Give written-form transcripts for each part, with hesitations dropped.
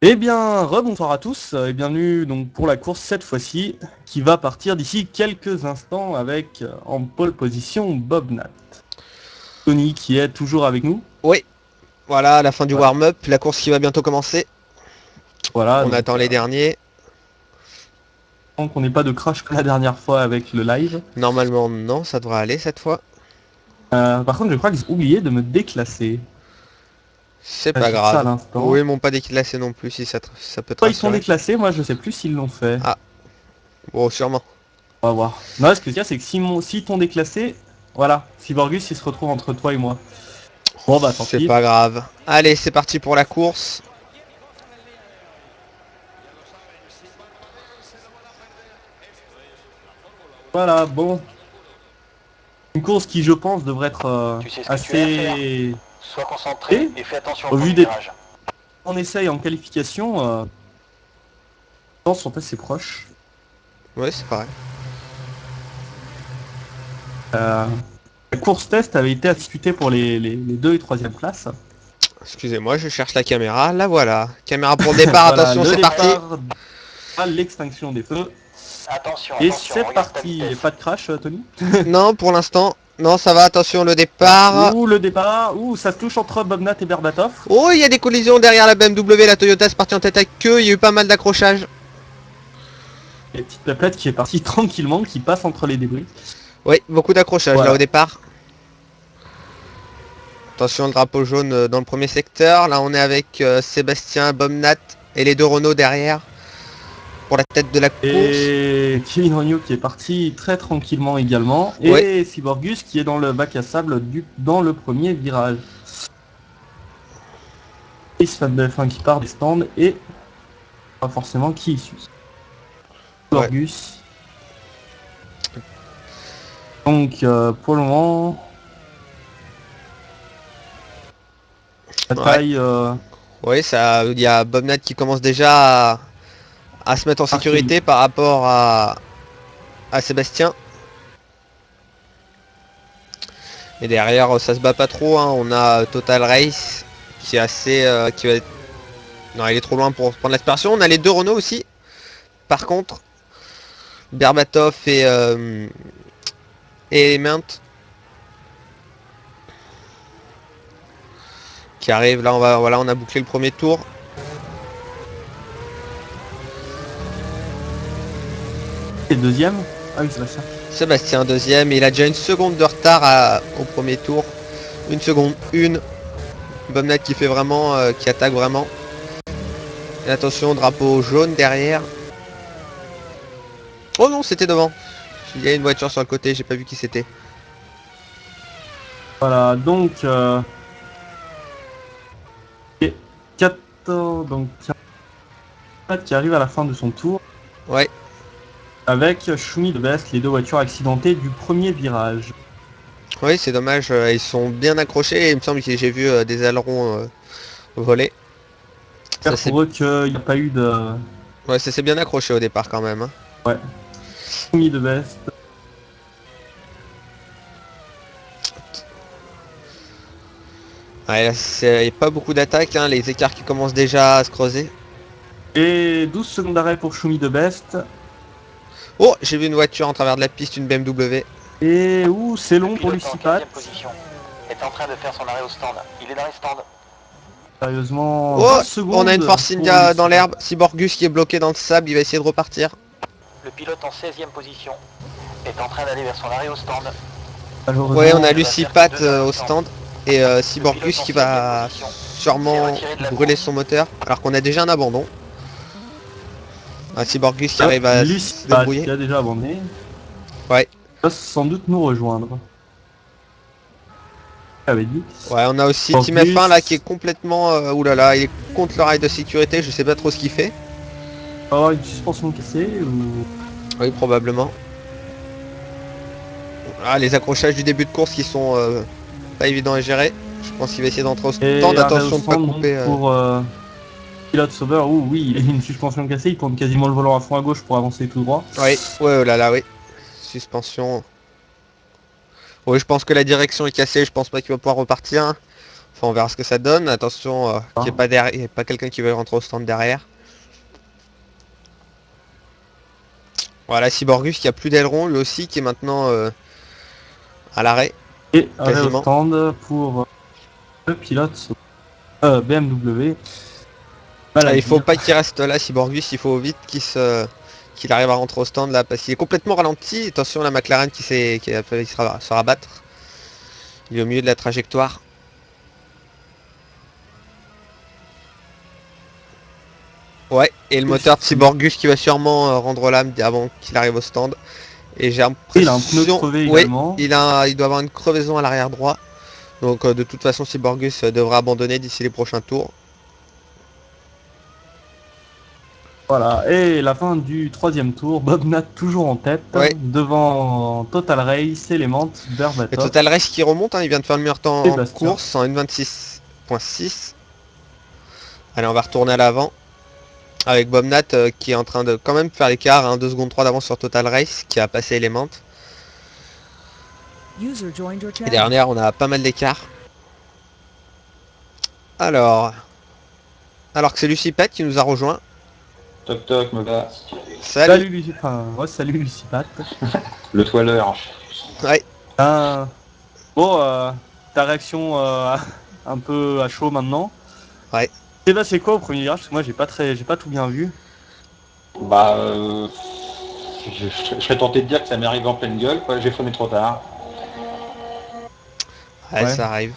Eh bien, rebonsoir à tous et bienvenue donc pour la course cette fois-ci qui va partir d'ici quelques instants avec en pole position Bob Nat. Tony qui est toujours avec nous. Oui, voilà, la fin du Voilà, warm-up, la course qui va bientôt commencer. voilà, On donc attend les derniers. tant qu'on n'ait pas de crash comme la dernière fois avec le live. Normalement, non, ça devrait aller cette fois. Par contre, je crois qu'ils ont oublié de me déclasser. C'est pas J'ajoute ça à grave. Oui, l'instant. ils m'ont pas déclassé non plus, si ça peut te Soit ils sont rassurer. déclassés, moi je sais plus s'ils l'ont fait. Ah, bon, sûrement. On va voir. Non, ce que je veux dire, c'est que si t'ont déclassé, voilà, Cyborgus il se retrouve entre toi et moi. Bon bah tant C'est pis. pas grave. Allez, c'est parti pour la course. Voilà, bon. Une course qui, je pense, devrait être Tu sais ce que tu as à faire. assez... Sois concentré Et, et fais attention au au vu premier des virage. on essaye en qualification, les temps sont assez proches. Ouais, c'est pareil. Euh, la course test avait été à discuter pour les 2 et 3e places. Excusez-moi, je cherche la caméra. La voilà. Caméra pour le départ, Voilà, attention, le c'est parti. départ à l'extinction des feux. Attention, Et attention, c'est regarde ta parti. vitesse. Pas de crash, Tony? Non, pour l'instant. Non, ça va, attention, le départ. Ouh, le départ. Ouh, ça se touche entre Bobnat et Berbatov. Oh, il y a des collisions derrière la BMW, la Toyota, c'est parti en tête à queue, il y a eu pas mal d'accrochages. Et petite peuplette qui est partie tranquillement, qui passe entre les débris. Oui, beaucoup d'accrochages Voilà. là au départ. Attention, le drapeau jaune dans le premier secteur. Là, on est avec Sébastien, Bomnat et les deux Renault derrière pour la tête de la course. Et Kevin Regnault qui est parti très tranquillement également. Et Ouais. Cyborgus qui est dans le bac à sable dans le premier virage. Chris Van de F1 qui part des stands et pas forcément qui y suit. Cyborgus. Donc pour le moment, la taille... Oui, ça, il y a Bomnat qui commence déjà à se mettre en sécurité par rapport à Sébastien. Et derrière, ça se bat pas trop. Hein. On a Total Race qui est assez, qui va être... Non, il est trop loin pour prendre l'aspiration. On a les deux Renault aussi. Par contre, Berbatov et Element qui arrive. Là, on a bouclé le premier tour. Et deuxième. Ah oui, c'est ça. Sébastien deuxième. Il a déjà une seconde de retard au premier tour. Une seconde, une. Bomnat qui fait vraiment, qui attaque vraiment. Et attention, drapeau jaune derrière. Oh non, c'était devant. Il y a une voiture sur le côté, j'ai pas vu qui c'était. Voilà, donc... 14... Donc... qui arrive à la fin de son tour. Ouais. Avec Schumi de Best, les deux voitures accidentées du premier virage. Oui, c'est dommage, ils sont bien accrochés. Il me semble que j'ai vu des ailerons voler. J'espère pour eux qu'il n'y a pas eu de... Ouais, ça s'est bien accroché au départ quand même. Hein. Ouais. Schumi de Best. Ouais, là, il n'y a pas beaucoup d'attaques, hein, les écarts qui commencent déjà à se creuser. Et 12 secondes d'arrêt pour Schumi de Best. Oh, j'ai vu une voiture en travers de la piste, une BMW. Et ouh, c'est long pour Pilote en Lucipat. 15e position est en train de faire son arrêt au stand. Il est dans les stands. Sérieusement, Oh, 20 secondes. on a une Force pour India dans Lucipat. l'herbe. Cyborgus qui est bloqué dans le sable, il va essayer de repartir. Le pilote en 16e position est en train d'aller vers son arrêt au stand. Malheureusement, Ouais, on a il va Lucipat faire deux au stand. Et Cyborgus qui va sûrement brûler son moteur. Alors qu'on a déjà un abandon. Un Cyborgus qui arrive à se Lucipat débrouiller. qui a déjà abandonné. Ouais. Va sans doute nous rejoindre. J'avais dit. Ouais, on a aussi En Team plus- F1 là qui est complètement... oulala, il est contre le rail de sécurité, je sais pas trop ce qu'il fait. Oh, une suspension cassée ou... Oui, probablement. Ah, les accrochages du début de course qui sont pas évidents à gérer. Je pense qu'il va essayer d'entrer au Et stand. arrêt Attention au de pas stand, couper. donc, pour pilote Sauber, oui, il a une suspension cassée, il tourne quasiment le volant à fond à gauche pour avancer tout droit. Oui, ouais, oh là là, oui. Suspension. Oui, je pense que la direction est cassée, je pense pas qu'il va pouvoir repartir. Enfin, on verra ce que ça donne. Attention, qu'il n'y ait pas derrière, il y ait pas quelqu'un qui veut rentrer au stand derrière. Voilà, Cyborgus qui a plus d'aileron, lui aussi, qui est maintenant à l'arrêt, Et arrêt au quasiment. stand pour le pilote BMW. Ah, il faut pas qu'il reste là, Cyborgus, il faut vite qu'il arrive à rentrer au stand là, parce qu'il est complètement ralenti. Attention, la McLaren qui a failli se rabattre. Il est au milieu de la trajectoire. Ouais, et le moteur de Cyborgus qui va sûrement rendre l'âme avant qu'il arrive au stand. Et j'ai l'impression... Il a un pneu crevé ouais, également. il doit avoir une crevaison à l'arrière droit. Donc de toute façon, Cyborgus devra abandonner d'ici les prochains tours. Voilà, et la fin du 3e tour, Bobnat toujours en tête, Ouais. devant Total Race, Element, Et Berbatov. Total Race qui remonte, hein, il vient de faire le meilleur temps Et en Bastien. course en 1.26.6. Allez, on va retourner à l'avant. Avec Bobnat qui est en train de quand même faire l'écart, hein, 2 secondes 3 d'avance sur Total Race qui a passé Element. Et dernière, on a pas mal d'écart. Alors que c'est Lucipat qui nous a rejoint. Toc toc, me va. Salut. Salut Lucie, enfin, ouais, salut Lucipat. Le toileur. Ouais. Bon, ta réaction un peu à chaud maintenant. Ouais. Et bah c'est quoi au premier virage? Parce que moi j'ai pas tout bien vu. Bah, je serais tenté de dire que ça m'est arrivé en pleine gueule, quoi. J'ai freiné trop tard. Ouais, Ouais. ça arrive.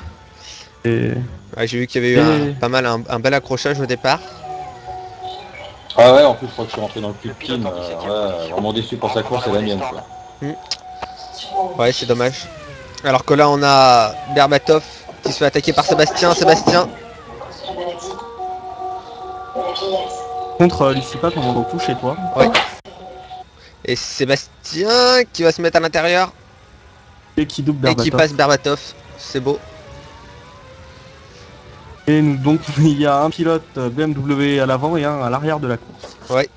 Et... Ouais, j'ai vu qu'il y avait eu pas mal un bel accrochage au départ. Ah ouais, en plus, je crois que je suis rentré dans le cul de Le pilote Kim. en 17e Ouais, position. vraiment déçu pour sa course, c'est la mienne, quoi. Ouais, c'est dommage. Alors que là, on a Berbatov qui se fait attaquer par Sébastien. Contre Lucipat, on entend tout chez toi. Et Sébastien qui va se mettre à l'intérieur Et qui double et qui Berbatov. passe Berbatov. C'est beau. Et donc il y a un pilote BMW à l'avant et un à l'arrière de la course. Ouais.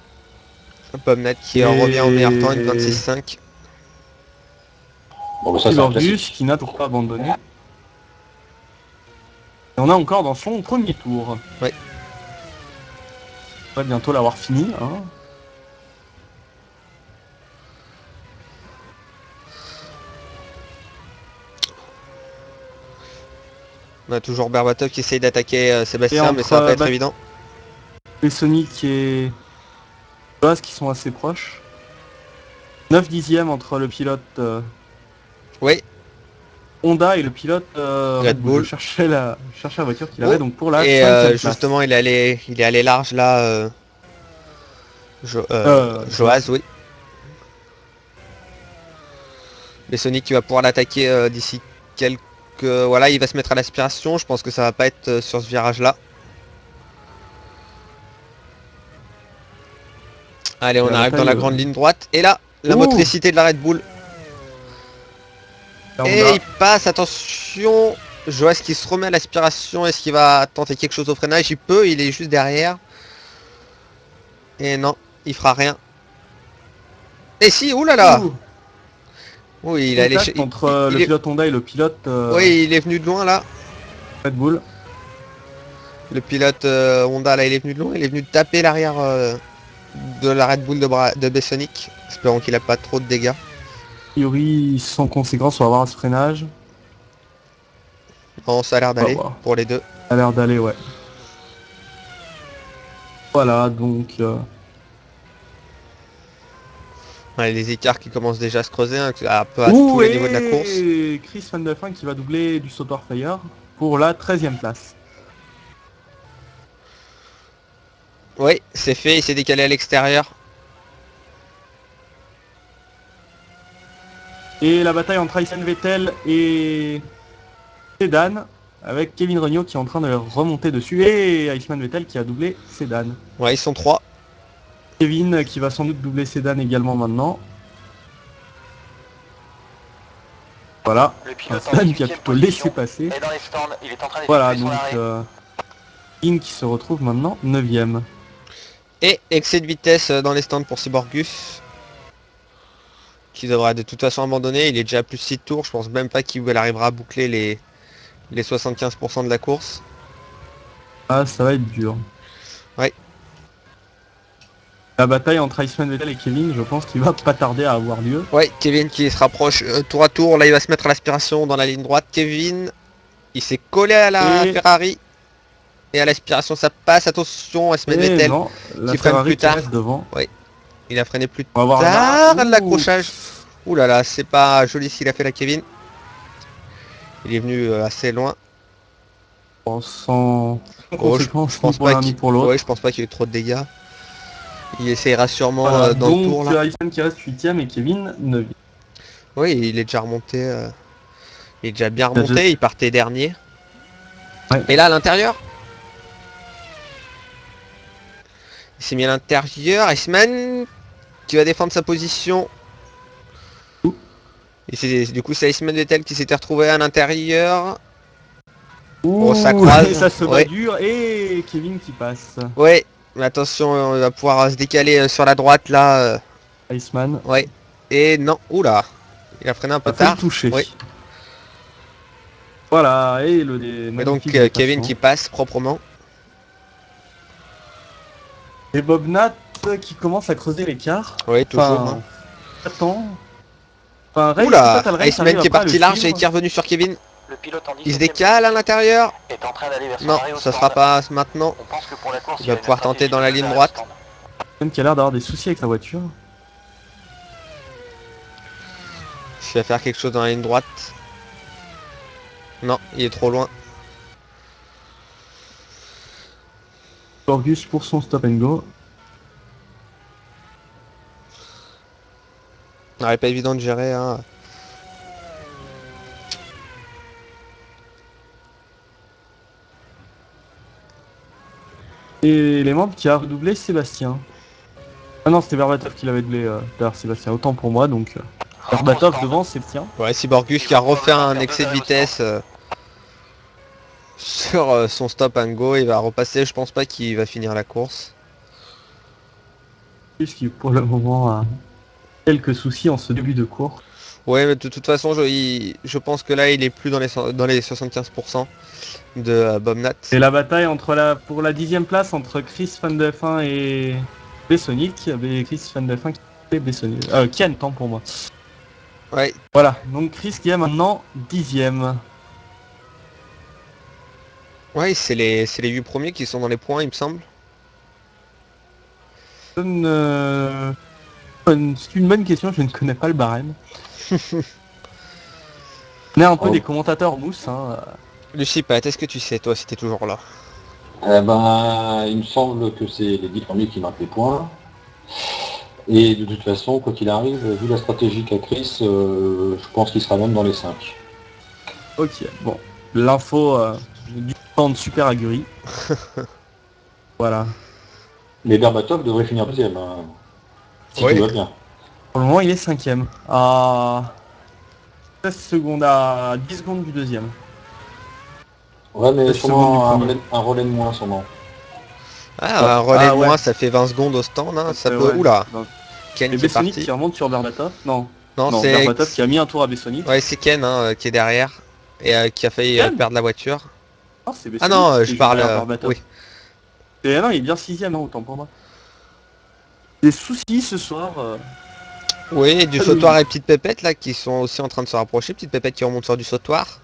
Bobnat qui revient au meilleur temps, une 26.5. Bon, bah, ça, c'est un Cyborgus classique. qui n'a toujours pas abandonné. Et on est encore dans son premier tour. Ouais. On va bientôt l'avoir fini. Hein. On a toujours Berbatov qui essaye d'attaquer Sébastien, entre, mais ça va pas être bah, évident. Et Sonic et Buzz qui sont assez proches. 9 dixièmes entre le pilote Oui. Honda et le pilote Red Bull. Je cherchais la voiture qu'il avait donc pour la Et 5e place. justement, il est allé large là. Joaz, oui. Mais Sonic qui va pouvoir l'attaquer d'ici quelques... Voilà, il va se mettre à l'aspiration. Je pense que ça va pas être sur ce virage là. Allez, on arrive dans la grande ligne droite. Et là, la motricité de la Red Bull. Et il passe, attention. Joas qui se remet à l'aspiration. Est-ce qu'il va tenter quelque chose au freinage? Il peut, il est juste derrière. Et non, il fera rien. Et si, oulala. Oui, il allait entre le pilote Honda et le pilote oui, il est venu de loin là. Red Bull. Le pilote Honda là, il est venu de loin. Il est venu de taper l'arrière de la Red Bull de Bessonic. Espérons qu'il a pas trop de dégâts. A priori, sans conséquence, on va avoir ce freinage. Non, ça a l'air d'aller pour les deux. Ça a l'air d'aller, ouais. Voilà, donc... Ouais, les écarts qui commencent déjà à se creuser, hein, un peu à tous les niveaux de la course. Et Chris Van der Fijn qui va doubler du Sauter Fire pour la 13e place. Oui, c'est fait, il s'est décalé à l'extérieur. Et la bataille entre Aysen Vettel et Sedan, avec Kevin Regnault qui est en train de remonter dessus, et Aysen Vettel qui a doublé Sedan. Ouais, ils sont 3. Kevin qui va sans doute doubler Sedan également maintenant. Voilà, Sedan qui a plutôt laissé passer. Et dans les stands, il est en train Voilà, d'effectuer donc son arrêt. Kevin qui se retrouve maintenant 9ème. Et excès de vitesse dans les stands pour Cyborgus. Qui devra de toute façon abandonner. Il est déjà à plus de 6 tours. Je pense même pas qu'il arrivera à boucler les 75% de la course. Ah, ça va être dur. Ouais. La bataille entre Iceman, Vettel et Kevin, je pense qu'il va pas tarder à avoir lieu. Ouais, Kevin qui se rapproche tour à tour. Là, il va se mettre à l'aspiration dans la ligne droite. Kevin, il s'est collé à la Et- Ferrari. Et à l'aspiration, ça passe. Attention, Iceman Et Vettel non, la qui freine Ferrari plus qui tard. reste devant. Il a freiné plus On va voir tard là. l'accrochage. Ouh là là, c'est pas joli ce qu'il a fait là, Kevin. Il est venu assez loin. Bon, sans Oh, je conséquence ni pense pour pas l'un ni qu'il pour l'autre. ouais, je pense pas qu'il y ait eu trop de dégâts. Il essayera sûrement Voilà, dans le donc tour là. Iceman qui reste 8ème et Kevin 9ème. Oui, il est déjà remonté. Il est déjà bien remonté. Il partait dernier. Ouais. Et là, à l'intérieur, il s'est mis à l'intérieur. Iceman qui va défendre sa position. Et du coup, c'est Iceman Vettel qui s'était retrouvé à l'intérieur. Oh, ça croise. Ça se bat Ouais. dur et Kevin qui passe. Ouais, mais attention, on va pouvoir se décaler sur la droite là. Iceman Ouais. Et non, oula, il a freiné un peu a failli tard. toucher. Ouais. Voilà, et le Et donc magnifique Kevin dépassement. qui passe proprement. Et Bobnat qui commence à creuser l'écart. Oui, toujours. Enfin, attends. Enfin, Race, Oula, Total Race Iceman arrive qui est après à parti le large et suivre. qui est revenu sur Kevin. Le pilote en Il se 17e décale à l'intérieur. est en train d'aller vers son Non, arrêt au ça stand. sera pas maintenant. On pense que pour la course, Il va y a une pouvoir tenter stratégie dans la de ligne arrêt au droite. stand. Iceman qui a l'air d'avoir des soucis avec sa voiture. Il va faire quelque chose dans la ligne droite. Non, il est trop loin. Gorgus pour son stop and go. Ouais, pas évident de gérer. Hein. Et les membres qui a redoublé Sébastien. Ah non, c'était Berbatov qui l'avait doublé derrière Sébastien. Autant pour moi, donc Berbatov devant Sébastien. Ouais, Cyborgus qui a refait un excès de vitesse sur son stop and go. Il va repasser. Je pense pas qu'il va finir la course. Qui pour le moment a quelques soucis en ce début de course. Ouais, mais de toute façon, je pense que là, il est plus dans les 75% de Bobnat. C'est la bataille pour la 10ème place entre Chris Van de F1 et Bessonic. Chris Van de F1 qui est Bessonic. Kian, tant pour moi. Ouais, Voilà, donc Chris qui est maintenant 10ème. ouais, c'est les 8 premiers qui sont dans les points, il me semble. C'est une bonne question, je ne connais pas le barème. On est un peu Oh. des commentateurs mousse. Hein. Lucie Pat, est-ce que tu sais, toi, si t'es toujours là? Eh ben, il me semble que c'est les 10 premiers qui marquent les points. Et de toute façon, quoi qu'il arrive, vu la stratégie qu'a Chris, je pense qu'il sera même dans les 5. Ok, bon. L'info du temps de Super Aguri. Voilà. Mais Berbatov devrait finir deuxième, hein, si Oui. tout va bien. Pour le moment, il est 5ème. À 16 secondes, à 10 secondes du deuxième. Ouais, mais Le sûrement second du un relais de moins, sûrement. Ah, un relais de ouais. moins, ça fait 20 secondes au stand, hein, ça peut... Ouais. Oula, Donc, Ken et qui est Bessonic parti. qui remonte sur Berbatov. Non, Non, non, c'est... Berbatov qui a mis un tour à Bessonic. Ouais, c'est Ken hein, qui est derrière et qui a failli Ken perdre la voiture. Non, c'est Ah Bessonic non, qui je est parle... derrière Berbatov. oui. Et non, il est bien 6ème, hein, autant pour moi. Des soucis ce soir. Oui, du Ah, sautoir oui. et Petite Pépette là qui sont aussi en train de se rapprocher. Petite Pépette qui remonte sur du sautoir.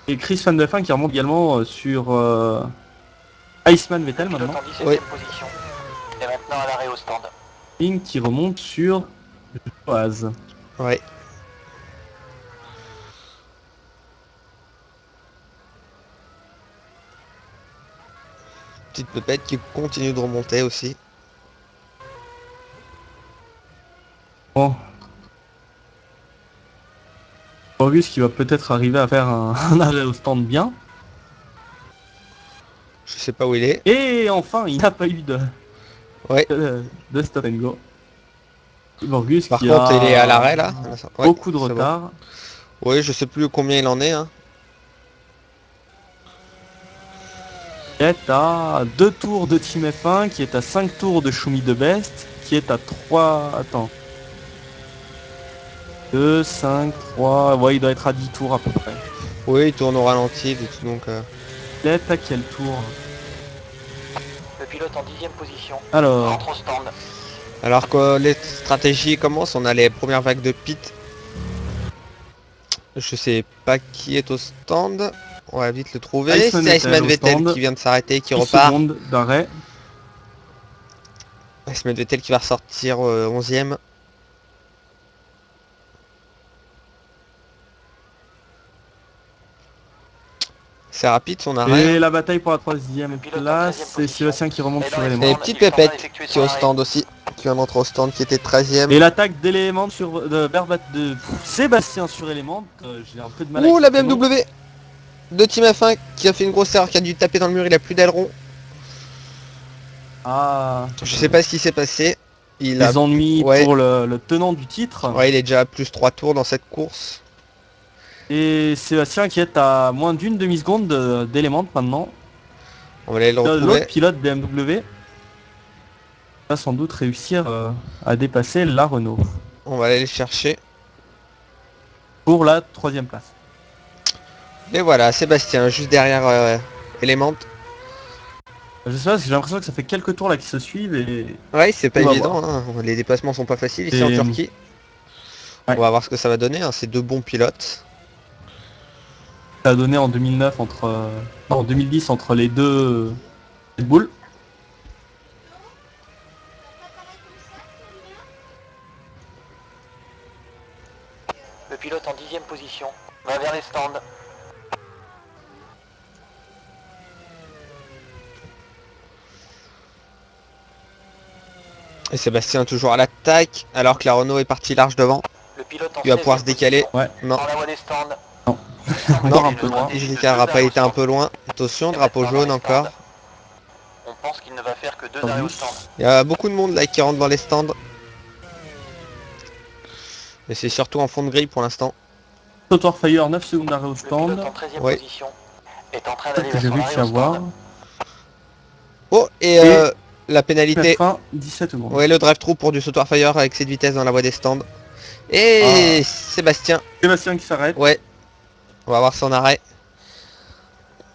Et Chris Van de Fin qui remonte également sur Iceman Vettel Le pilote maintenant. en 17e Oui. position est maintenant à l'arrêt au stand. Ping qui remonte sur Joaz. Ouais. Petite Pépette qui continue de remonter aussi. Bon. Auguste qui va peut-être arriver à faire un arrêt au stand bien. Je sais pas où il est. Et enfin, il n'a pas eu Ouais. de stop and go. Borgus Par qui contre, a il est à l'arrêt là. Ouais, beaucoup de c'est bon. retard. Oui, je sais plus combien il en est. Hein. Qui est à 2 tours de Team F1, qui est à 5 tours de Schumi de Best, qui est à 3... Attends. 2, 5, 3... Ouais, il doit être à 10 tours à peu près. Oui, il tourne au ralenti et tout, donc... Il est à quel tour? Le pilote en 10e position. Alors, Rentre au stand. Alors que les stratégies commencent, on a les premières vagues de pit. Je sais pas qui est au stand. On va vite le trouver. Iceman C'est Vettel Iceman au Vettel stand. qui vient de s'arrêter, qui 10 repart. secondes d'arrêt. Iceman Vettel qui va ressortir 11ème. C'est rapide son arrêt. Et Hein. la bataille pour la 3e Pilote en place, 13e c'est position. Sébastien qui remonte Et sur dans les élément. Et petite pépette qui est au stand aussi. Qui vient d'entrer au stand, qui était 13ème. Et l'attaque d'éléments de Sébastien sur élément, j'ai un peu de mal Ouh, avec la ce prénom. BMW de Team F1 qui a fait une grosse erreur, qui a dû taper dans le mur, il a plus d'aileron. Ah, Je sais pas ce qui s'est passé. Il a... les ennuis ouais. pour le tenant du titre. Ouais, il est déjà à plus 3 tours dans cette course. Et Sébastien qui est à moins d'une demi-seconde d'élément maintenant. On va aller le retrouver. L'autre pilote BMW va sans doute réussir à dépasser la Renault On va aller le chercher. pour la 3e place. Et voilà, Sébastien, juste derrière Element. Je sais pas, parce que j'ai l'impression que ça fait quelques tours là qui se suivent et Ouais, c'est pas On va évident, hein. Les déplacements sont pas faciles ici en Et- Turquie. Ouais. On va voir ce que ça va donner, hein. C'est deux bons pilotes. ça a donné en 2009 en 2010 entre les deux Red Bull. Le pilote en 10e position. Va vers les stands. Et Sébastien toujours à l'attaque, alors que la Renault est partie large devant. Le pilote en Il va pouvoir 16e se décaler. position. Ouais. Non, Dans la voie des stands. Non. Il Encore semble un qu'il y ait peu une loin. stratégie de Giscard a deux pas arrêts été au un stand. peu loin. Attention, Et drapeau maintenant dans jaune les encore. stands. On pense qu'il ne va faire que 2 arrêts au stand. Il y a beaucoup de monde là qui rentre dans les stands. Mais c'est surtout en fond de grille pour l'instant. Sautoir Fire 9 secondes d'arrêt au Le pilote stand. en 13e Ouais. position est en train C'est d'aller que vers j'ai son réussi arrêt à au voir. stand. Oh, et la pénalité. Fin 17 secondes. Ouais, le drive-through pour du Sautoir Fire avec cette vitesse dans la voie des stands. Et Sébastien, Sébastien qui s'arrête. ouais. On va voir son arrêt.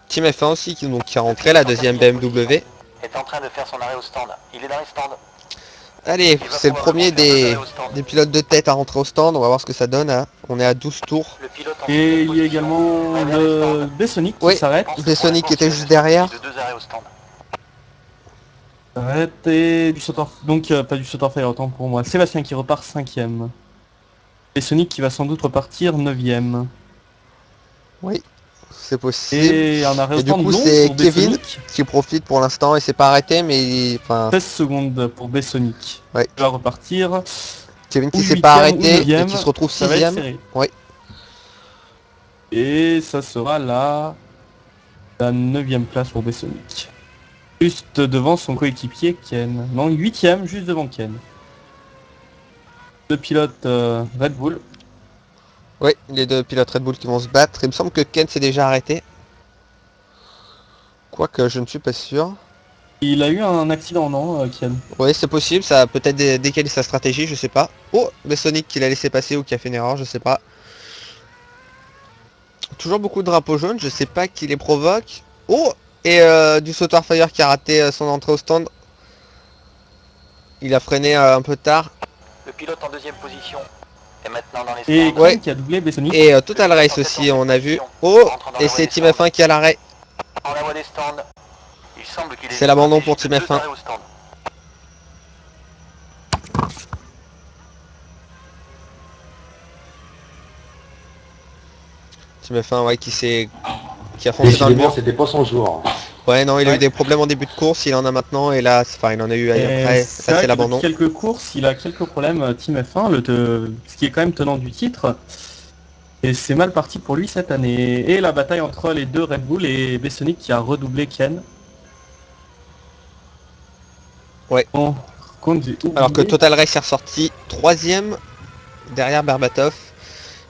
Team F1 aussi qui a rentré la deuxième BMW. Est en train de faire son arrêt au stand. Il est dans les stands. Allez, Il va c'est le probablement premier faire deux des, arrêts au stand. des pilotes de tête à rentrer au stand. On va voir ce que ça donne. Hein. On est à 12 tours. Le pilote en Et 6e il y a position également va vers les le stands. Bessonic qui Oui. s'arrête. Je pense que Bessonic pour la qui était course, juste il y a une derrière. stratégie de 2 arrêts au stand. S'arrête et du Sautoir. Donc pas du Sautoir Fire, autant pour moi. Sébastien qui repart 5ème. Bessonic qui va sans doute repartir 9ème. Oui, c'est possible. Et un arrêt au Et du stand coup, long c'est pour Kevin Bessonic. qui profite pour l'instant et s'est pas arrêté, mais enfin 16 secondes pour Bessonic. Ouais. Il va repartir. Kevin qui Ou s'est pas 8e ou arrêté et 9e, qui se retrouve ça va être 6ème. serré. Ouais. Et ça sera la 9ème place pour Bessonic. Juste devant son coéquipier Ken. Non, 8ème, juste devant Ken. Deux pilotes Red Bull. Oui, les deux pilotes Red Bull qui vont se battre. Il me semble que Ken s'est déjà arrêté. Quoique je ne suis pas sûr. Il a eu un accident, non, Ken? Oui, c'est possible, ça a peut-être décalé sa stratégie, je sais pas. Oh, mais Sonic qui l'a laissé passer ou qui a fait une erreur, je sais pas. Toujours beaucoup de drapeaux jaunes, je sais pas qui les provoque. Oh, et du Sautoir Fire qui a raté son entrée au stand. Il a freiné un peu tard. Le pilote en 2e position est maintenant dans les Et stands. Ken Ouais. qui a doublé Bessonic. Et Total Race aussi, on a vu. Oh, et c'est Team F1 qui a l'arrêt. En la voie des stands. Il semble qu'il ait C'est une l'abandon pour stratégie Team de F1. 2 arrêts au stand. Team F1, ouais, qui a foncé dans le Décidément, mur. c'était pas son jour. Ouais, non, il a eu Ouais. des problèmes en début de course, il en a maintenant, et là, enfin, il en a eu après, C'est ça vrai c'est que l'abandon. depuis quelques courses, il a quelques problèmes Team F1, ce qui est quand même tenant du titre. Et c'est mal parti pour lui cette année. Et la bataille entre les deux Red Bull et Bessonic qui a redoublé Ken. Ouais. Bon, par contre, j'ai Alors que oublié. Total Race est ressorti 3ème derrière Berbatov.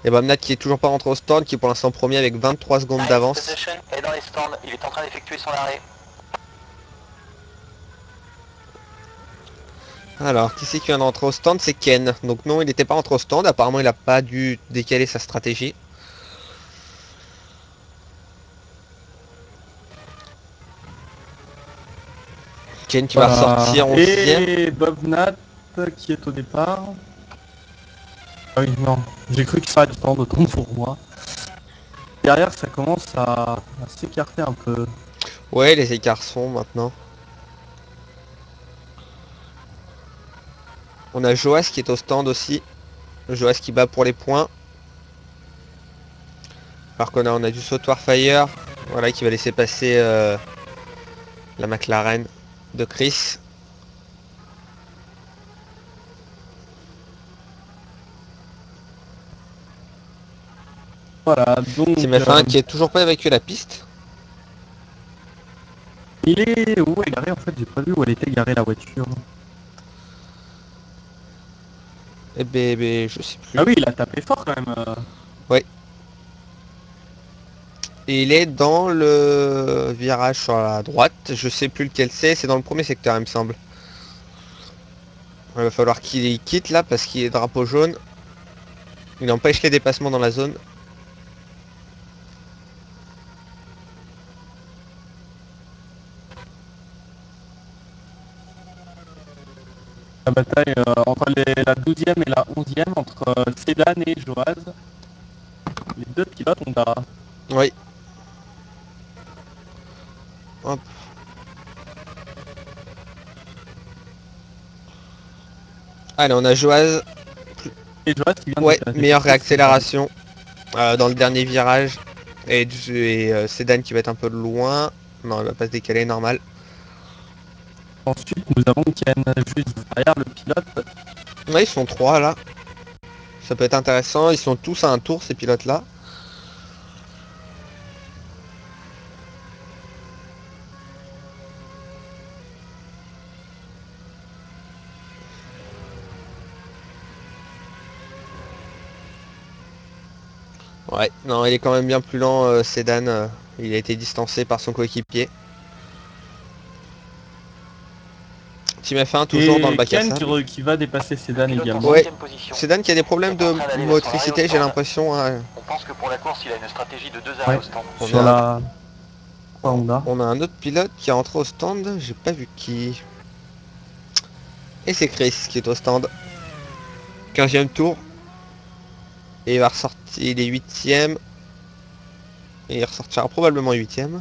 Et Bamnat qui est toujours pas rentré au stand, qui est pour l'instant premier avec 23 secondes d'avance. Session est dans les stands. Il est en train d'effectuer son arrêt. Alors, qui c'est qui vient de rentrer au stand? C'est Ken. Donc non, il n'était pas rentré au stand, apparemment il n'a pas dû décaler sa stratégie. Ken qui va ressortir en 6ème. Et Bobnat qui est au départ. Ah oui, non, j'ai cru qu'il fallait du temps d'autant pour moi. Derrière, ça commence à s'écarter un peu. Ouais, les écarts sont maintenant. On a Joas qui est au stand aussi. Joas qui bat pour les points. Alors qu'on on a du Sautoir Fire. Voilà, qui va laisser passer la McLaren de Chris. Voilà, donc... Team F1 qui est toujours pas évacué la piste. il est... Où elle est garée en fait? J'ai pas vu où elle était garée la voiture. Eh ben, je sais plus. Ah oui, il a tapé fort quand même. Et il est dans le virage sur la droite. Je sais plus lequel c'est dans le premier secteur il me semble. Il va falloir qu'il quitte là parce qu'il est drapeau jaune. Il empêche les dépassements dans la zone. La bataille entre la 12e et la 11e, entre Sedan et Joaz. Les deux pilotes ont pas... Oui. Hop. Allez, on a Joaz. Et Joaz qui vient de Ouais, faire- meilleure réaccélération dans le dernier virage. Et Sedan qui va être un peu loin. Non, il va pas se décaler, normal. Ensuite, nous avons Ken juste derrière le pilote. Ouais, ils sont 3 là. Ça peut être intéressant. Ils sont tous à un tour ces pilotes là. Ouais, non, il est quand même bien plus lent, Sedan. Il a été distancé par son coéquipier. Team F1 toujours et dans le bac à Ken sable. qui va dépasser Sedan Pilote en également. Ouais. 6e position. Sedan qui a des problèmes de motricité, j'ai l'impression. Hein. On pense que pour la course, il a une stratégie de 2 arrêts Ouais. au stand. On Sur a- la Honda. On a un autre pilote qui est entré au stand, j'ai pas vu qui. Et c'est Chris qui est au stand. 15e tour. Et il va ressortir, il est 8ème. Et il ressortira probablement 8ème.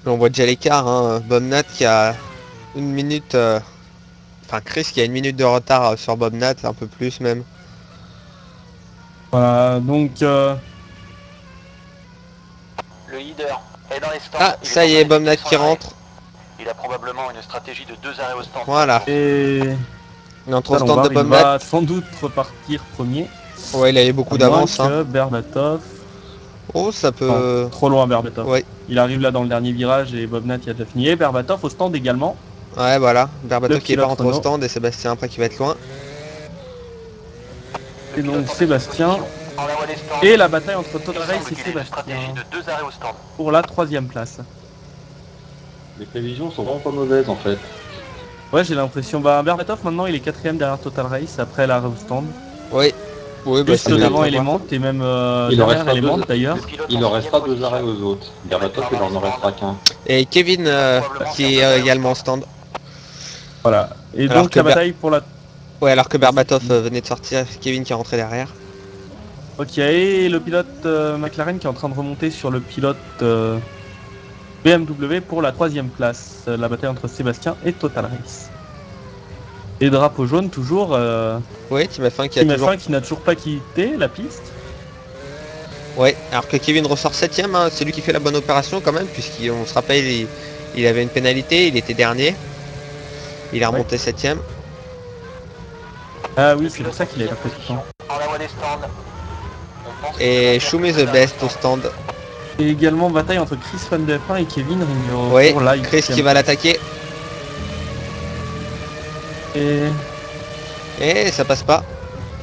Là, on voit déjà l'écart, hein. Bobnat qui a une minute... Enfin Chris qui a une minute de retard sur Bobnat, un peu plus même. Voilà, donc Le leader est dans les stands. Ah, Il ça en y train est, d'effectuer Bobnat son qui arrêt. rentre. Il a probablement une stratégie de 2 arrêts au stand. Voilà. et Il entre au allons stand voir, de il Bobnat. va sans doute repartir premier. Ouais, il avait beaucoup À moins d'avance. Hein. que Berbatov. Oh, ça Non, peut... trop loin Berbatov. Ouais. Il arrive là dans le dernier virage et Bobnat y a déjà fini. Et Berbatov au stand également. Ouais, voilà. Berbatov Le qui est pas pilote rentré au Renault. stand et Sébastien après qui va être loin. Et donc Sébastien. En la voie des stands. Et la bataille entre Total Il Race semble et qu'il ait une stratégie Sébastien de 2 arrêts au stand. pour la 3ème place. Les prévisions sont vraiment pas mauvaises en fait. Ouais, j'ai l'impression. Bah, Berbatov maintenant il est 4ème derrière Total Race après l'arrêt au stand. Oui. Oui, bah Juste c'est bien. devant Element et même Il en derrière restera Element deux. d'ailleurs. Le pilote Il en en restera 6e 2 position. arrêts aux autres. Berbatov, il en restera qu'un. Et Kevin qui est également au stand. Voilà. Et Alors donc que la bataille pour la. Ouais, alors que Berbatov venait de sortir, Kevin qui est rentré derrière. Ok, et le pilote McLaren qui est en train de remonter sur le pilote BMW pour la 3ème place. La bataille entre Sébastien et Total Race. Et drapeau jaune toujours. Ouais, Team F1 qui a Team toujours... F1 qui n'a toujours pas quitté la piste. Ouais, alors que Kevin ressort 7ème, hein, c'est lui qui fait la bonne opération quand même, puisqu'on se rappelle, il avait une pénalité, il était dernier. Il est remonté 7ème. Ah Le oui, c'est pilote pour ça en qu'il a 6e pas fait tout le position. temps. En la voie des stands. On pense que Et Sébastien Shoom is peut the faire best un au stand. Et également bataille entre Chris Van de F1 et Kevin Rigno Ouais, pour la Chris 8ème qui va l'attaquer. Et Et ça passe pas.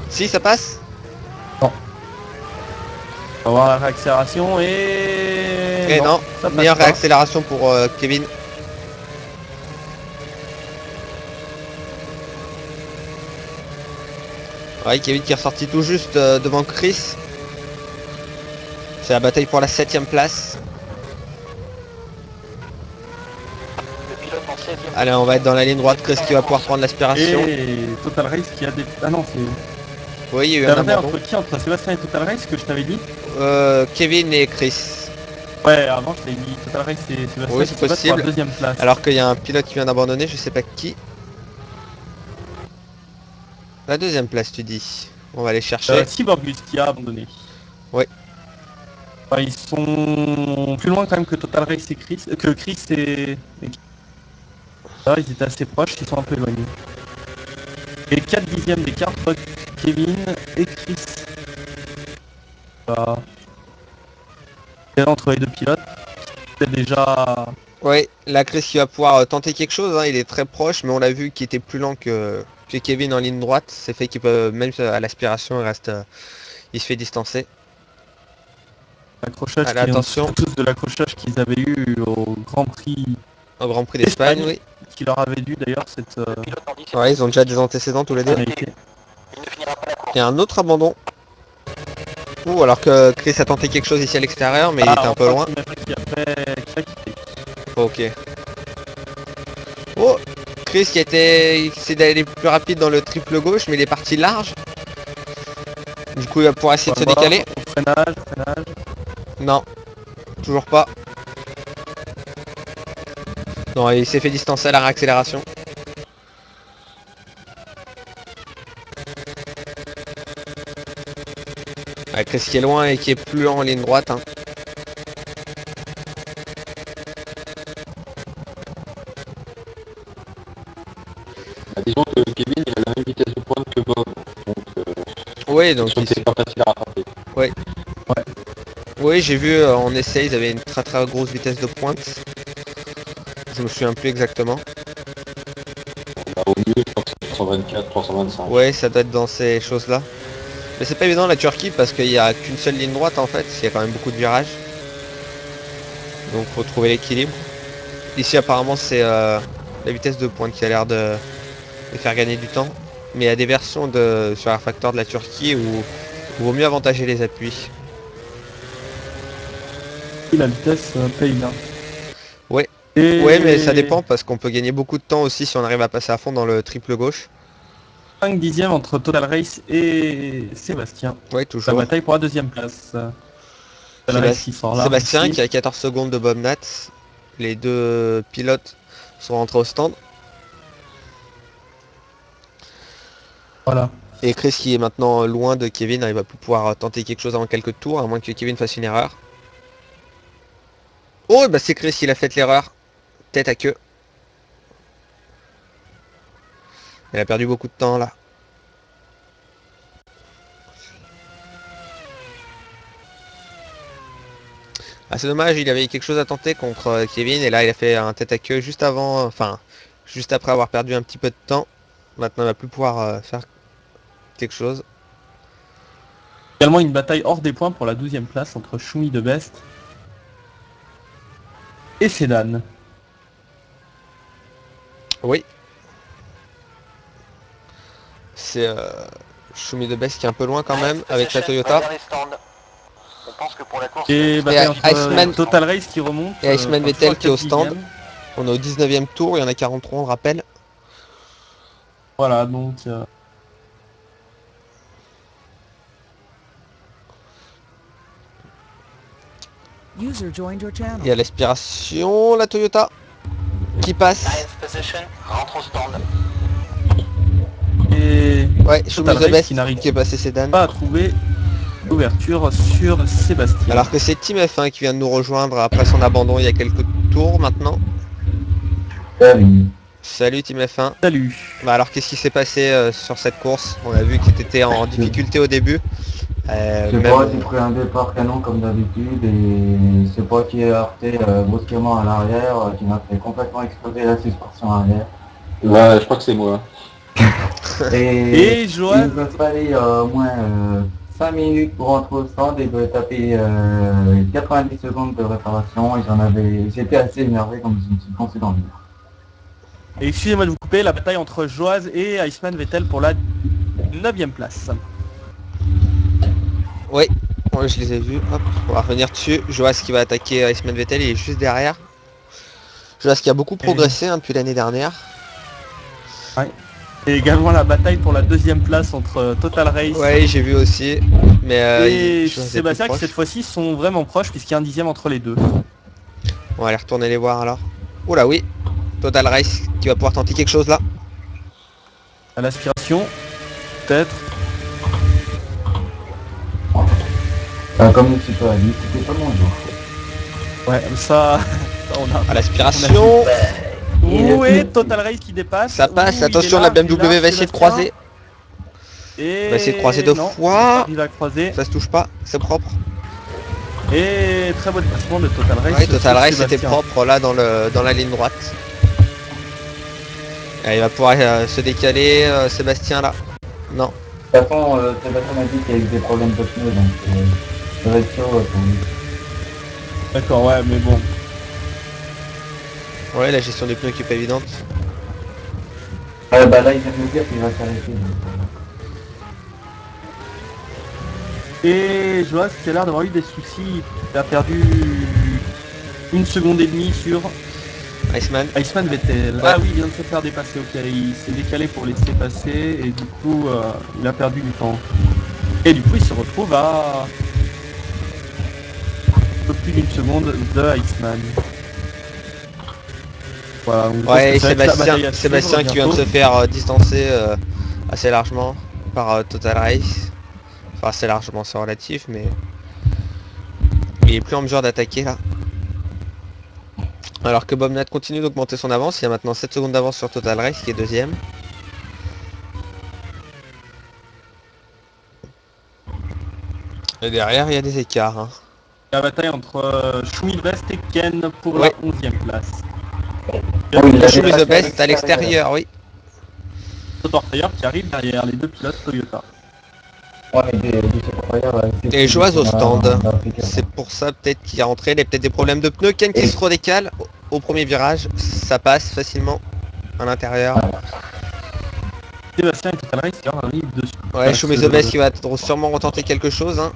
Si, ça passe. on va voir la réaccélération et... Et non, ça passe meilleure pas. réaccélération pour Kevin. Ouais, Kevin qui est ressorti tout juste devant Chris. C'est la bataille pour la 7ème place. Le pilote en 16e. Allez, on va être dans la ligne droite. Chris qui va pouvoir prendre l'aspiration. Et Total Race qui a des... Ah non, c'est... Oui, il y a eu La un bataille abandon. entre qui? Entre Sébastien et Total Race que je t'avais dit? Kevin et Chris. Ouais, avant je t'avais dit Total Race et Sébastien Oui, qui c'est se battent pour la possible. deuxième place. Alors qu'il y a un pilote qui vient d'abandonner, je sais pas qui. La 2ème place, tu dis. On va aller chercher. Cyborgus qui a abandonné. Ouais. Ouais, ils sont plus loin quand même que Total Race et Chris, que Chris et... Ah, ils étaient assez proches, ils sont un peu éloignés. Et 4 dixièmes d'écart entre Kevin et Chris. Voilà. Et entre les deux pilotes, c'est déjà... Ouais, là Chris qui va pouvoir tenter quelque chose, hein. Il est très proche, mais on l'a vu qu'il était plus lent que Kevin en ligne droite. C'est fait qu'il peut, même à l'aspiration, il se fait distancer. L'accrochage, Allez, attention. tous de l'accrochage qu'ils avaient eu au Grand Prix, Au Grand Prix d'Espagne, Espagne. oui. qui leur avait dû d'ailleurs cette Le pilote en 17e. Ouais, ils ont déjà des antécédents tous les deux. pénalité. Il ne finira pas la course. Il y a un autre abandon. Ouh, alors que Chris a tenté quelque chose ici à l'extérieur, mais il était un peu loin. Qui a quitté. Ok. Oh, Chris qui essaie d'aller plus rapide dans le triple gauche, mais il est parti large. Du coup, il va pouvoir essayer de se décaler. Freinage. Non, toujours pas. Non, il s'est fait distancer à la réaccélération. Ah, Chris qui est loin et qui est plus lent en ligne droite, hein. Bah, disons que Kevin il a la même vitesse de pointe que Bob, Oui, donc c'est pas facile à rattraper. oui, j'ai vu en essai, ils avaient une très très grosse vitesse de pointe. Je me souviens plus exactement. Bah, au mieux, je crois que c'est 324, 325. Ouais, ça doit être dans ces choses-là. Mais c'est pas évident la Turquie parce qu'il n'y a qu'une seule ligne droite en fait, il y a quand même beaucoup de virages. Donc faut trouver l'équilibre. Ici apparemment c'est la vitesse de pointe qui a l'air de faire gagner du temps. Mais il y a des versions sur Air Factor de la Turquie où il vaut mieux avantager les appuis. Et la vitesse paye bien. Ouais. Et... Ouais, mais ça dépend parce qu'on peut gagner beaucoup de temps aussi si on arrive à passer à fond dans le triple gauche. 5 dixièmes entre Total Race et Sébastien. Ouais, La toujours. bataille pour la deuxième place. Total Race qui sort là. Sébastien aussi. qui a 14 secondes de Bobnat. Les deux pilotes sont rentrés au stand. Voilà. Et Chris qui est maintenant loin de Kevin, il va plus pouvoir tenter quelque chose avant quelques tours, à moins que Kevin fasse une erreur. Oh, bah c'est Chris qui a fait l'erreur. Tête à queue. Il a perdu beaucoup de temps là. Ah, c'est dommage, il avait quelque chose à tenter contre Kevin et là il a fait un tête à queue juste avant, enfin juste après avoir perdu un petit peu de temps. Maintenant il va plus pouvoir faire quelque chose. Également une bataille hors des points pour la 12e place entre Shumi de Best et Sedan. Oui. C'est Shumi de Best qui est un peu loin quand même avec la Toyota. Derrière les stands. On pense que pour la course, Et bataille entre Iceman- Total Race qui remonte. Et Iceman Vettel qui est au stand. 4e. On est au 19e tour, il y en a 43 on le rappelle. Voilà, donc... User joined your channel. Il y a l'aspiration, la Toyota qui passe. 9th position, rentre au stand. Et Ouais, Shumi Total de Race Best qui n'arrive qui est passé Sedan. pas à trouver l'ouverture sur Sébastien. Alors que c'est Team F1 qui vient de nous rejoindre après son abandon il y a quelques tours maintenant. Salut Team F1. Salut. Bah alors qu'est-ce qui s'est passé sur cette course? On a vu que tu étais en difficulté au début. C'est pas, j'ai pris un départ canon comme d'habitude et c'est pas qui est heurté brusquement à l'arrière, qui m'a fait complètement exploser la suspension arrière. Ouais, je crois que c'est moi. Et il Johan, nous a fallu au moins 5 minutes pour rentrer au stand et de taper 90 secondes de réparation et j'étais assez énervé comme je me suis foncé dans le mur. et excusez-moi de vous couper, la bataille entre Joaz et Iceman Vettel pour la 9e place. Oui, Ouais, je les ai vus. Hop, on va revenir dessus. Joas qui va attaquer Iceman Vettel, il est juste derrière. Joas qui a beaucoup progressé hein, depuis l'année dernière. Et également la bataille pour la deuxième place entre Total Race Ouais, j'ai vu aussi. Mais et Joas est plus Sébastien qui proche. cette fois-ci sont vraiment proches puisqu'il y a un dixième entre les deux. On va aller retourner les voir alors. Oula oui. Total Race qui va pouvoir tenter quelque chose là. À l'aspiration, peut-être. Comme le super Ali, c'était pas mon jour. Ouais, ça on a. À l'aspiration. Ouh, et Total Race qui dépasse. Ça passe, Ouh, il attention, est la large, il est BMW va large, essayer de Sébastien. croiser. Et Va essayer de croiser deux non, fois. il va croiser. Ça se touche pas, c'est propre. Et très beau dépassement de Total Race. Ouais, Total sur Race c'était Sébastien. propre là dans la ligne droite. Et il va pouvoir se décaler, Sébastien là. Non. De toute façon, Sébastien m'a dit qu'il y a eu des problèmes de pneus, donc ça va être chaud pour lui. D'accord, ouais, mais bon. Ouais, la gestion des pneus qui est pas évidente. Bah là, il vient de me dire qu'il va s'arrêter. Et Joas qui a l'air d'avoir eu des soucis, il a perdu 1 seconde et demie sur Iceman. Iceman Vettel. Ouais. Ah oui, il vient de se faire dépasser, ok, il s'est décalé pour laisser passer et du coup il a perdu du temps. Et du coup il se retrouve à un peu plus d'une seconde de Iceman. Voilà, donc je pense Ouais, que ça va être la bataille à Sébastien suivre qui vient de bientôt. se faire distancer assez largement par Total Race. Enfin assez largement, c'est relatif, mais il est plus en mesure d'attaquer là. Alors que Bobnat continue d'augmenter son avance, il y a maintenant 7 secondes d'avance sur Total Race qui est deuxième. Et derrière il y a des écarts. Hein. La bataille entre Schumi Best et Ken pour Ouais. la 11e place. Oui, il a Show me dépassé the best à l'extérieur, oui. D'ailleurs qui arrive derrière les deux pilotes Toyota. Ouais, mais des supérieurs, Et Joas au stand. d'Afrique. C'est pour ça peut-être qu'il est rentré, il a peut-être des problèmes de pneus. Ken qui se redécale au premier virage, ça passe facilement à l'intérieur. Sébastien et Total Race qui arrivent dessus. Ouais, Show me the best qui va sûrement retenter quelque chose. Hein.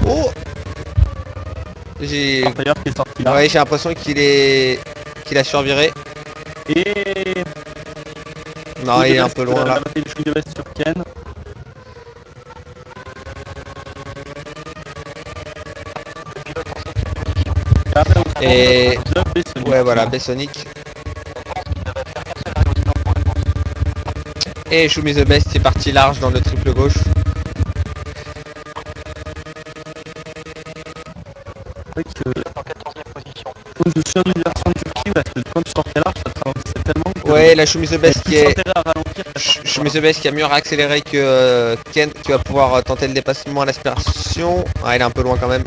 Oh, j'ai D'ailleurs qui est sorti là. ouais, j'ai l'impression qu'il a surviré. Et Non, il est un peu loin La là. bataille de Schumi de Best sur Ken. Et après, on se Et retrouve The Bessonic. ouais, voilà, Bessonic. Et Show me the best est parti large dans le triple gauche. C'est vrai que En 14e position. quand je suis en version de Turquie, parce que quand tu sortais large, ça te ralentissait tellement que Ouais, la Show me the best qui plus est intérêt à ralentir. Show me the best qui a mieux réaccéléré que Ken qui va pouvoir tenter le dépassement à l'aspiration. Ah, il est un peu loin quand même.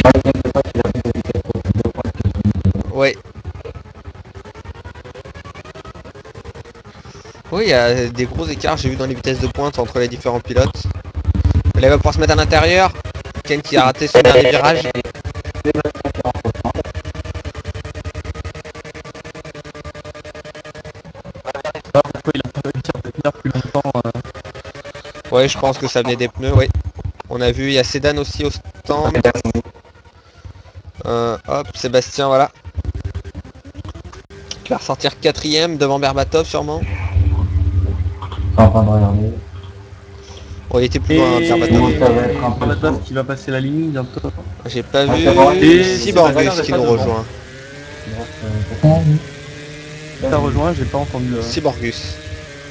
Ouais, je ne sais pas s'il a pris des vitesses pour plus de points que celui de- Ouais. Oui, il y a des gros écarts, j'ai vu dans les vitesses de pointe entre les différents pilotes. Là, il va pouvoir se mettre à l'intérieur. Ken qui a raté son dernier virage. Sébastien qui rentre au stand. Alors, pourquoi il a pas réussi à tenir plus longtemps Ouais, je pense que ça venait des pneus, ouais. On a vu, il y a Sedan aussi au stand. Hop, Sébastien, voilà. Qui va ressortir quatrième devant Berbatov sûrement. En train de regarder. Oh, il était plus Et loin, Berbatov. ça va être un peu Berbatov chaud. qui va passer la ligne bientôt. J'ai pas Ah, vu c'est bon. Et Cyborgus Sébastien qui reste nous devant. rejoint. T'as rejoint, j'ai pas entendu le... Cyborgus.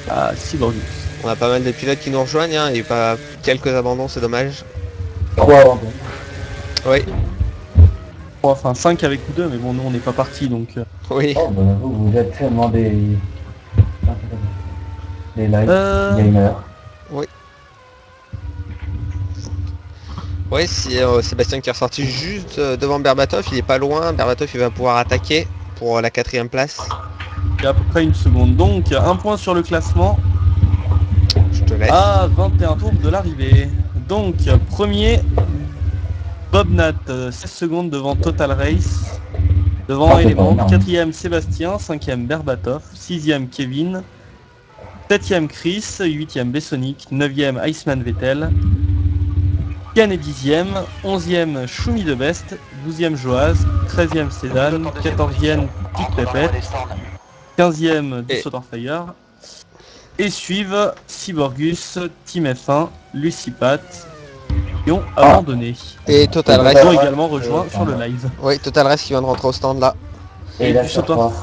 Ah, Cyborgus. On a pas mal de pilotes qui nous rejoignent, hein, et pas quelques abandons, c'est dommage. 3 abandons. Oui, Enfin 5 avec nous deux, mais bon, nous on n'est pas partis donc... oui. Oh, bah, vous êtes tellement des live Euh... gamers. Ouais, c'est Sébastien qui est ressorti juste devant Berbatov, il est pas loin. Berbatov il va pouvoir attaquer pour la quatrième place. Il y a à peu près une seconde. Donc, un point sur le classement Je te laisse. à 21 tours de l'arrivée. Donc, premier, Bobnat, 16 secondes devant Total Race. Devant Ah, c'est Element, pas énorme. 4ème Sébastien, 5ème Berbatov, 6ème Kevin, 7ème Chris, 8ème Bessonic, 9ème Iceman Vettel, Ken est 10ème, 11ème Choumi de Best, 12ème Joaz, 13ème Sedan, 14ème Tic Pépette, 15ème Et- Dishonored Fire, et suivent Cyborgus, Team F1, Lucipat, qui ont abandonné. Et Total Ils Race. ont également rejoint sur le live. Oui, Total Race qui vient de rentrer au stand là. Et là, du sur sautoir. quoi?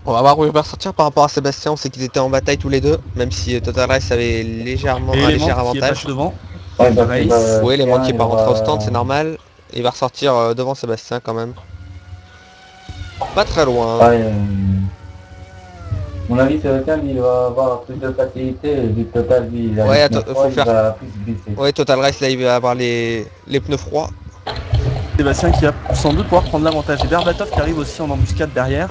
On va voir où il va ressortir par rapport à Sébastien. On sait qu'ils étaient en bataille tous les deux, même si Total Race avait légèrement Et un Element léger qui est avantage. passé devant. Ouais, bah, Race. bah, Oui, les tiens, qui est il pas rentré au aura- stand, c'est normal. Il va ressortir devant Sébastien quand même. Pas très loin. Ouais, mon avis, Sébastien, il va avoir plus de facilité, vu que Total, lui, il a Ouais, les attends, pneus faut froids, faire- il va plus glisser. Ouais, Total Race là, il va avoir les pneus froids. Sébastien qui va sans doute pouvoir prendre l'avantage. Et Berbatov qui arrive aussi en embuscade derrière.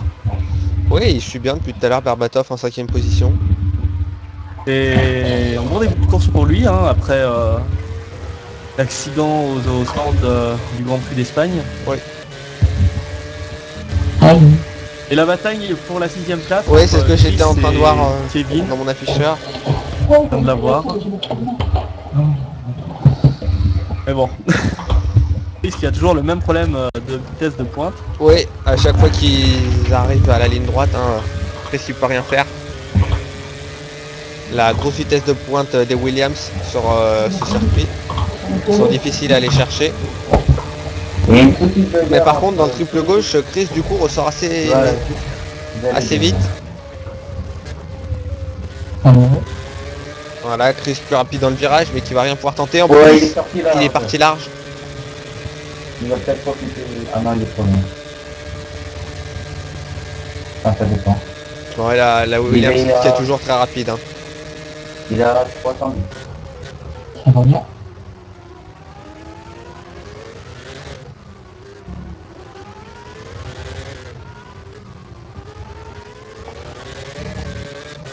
Oui, il suit bien depuis tout à l'heure. Berbatov en 5ème position. Et un bon début de course pour lui, hein, après l'accident au stand du Grand Prix d'Espagne. Oui. Et la bataille pour la 6ème place. Oui, c'est ce entre que j'étais Chris en train de et voir Kevin, dans mon afficheur. on vient de la voir. Mais bon. Chris qui a toujours le même problème de vitesse de pointe. Oui, à chaque fois qu'ils arrivent à la ligne droite, hein, Chris il peut rien faire. La grosse vitesse de pointe des Williams sur ce circuit sont difficiles à aller chercher. Et une petite bagarre Mais par contre, dans le entre- triple gauche, Chris du coup ressort assez, Ouais, assez vite. Voilà, Chris plus rapide dans le virage, mais qui va rien pouvoir tenter. En Ouais, plus, il est sorti là. il est en fait. parti large. Il va peut-être profiter. Ah non, il est trop loin. Ah, ça dépend. Bon, et la Williams Il est, qui est toujours très rapide. Hein. Il a 310.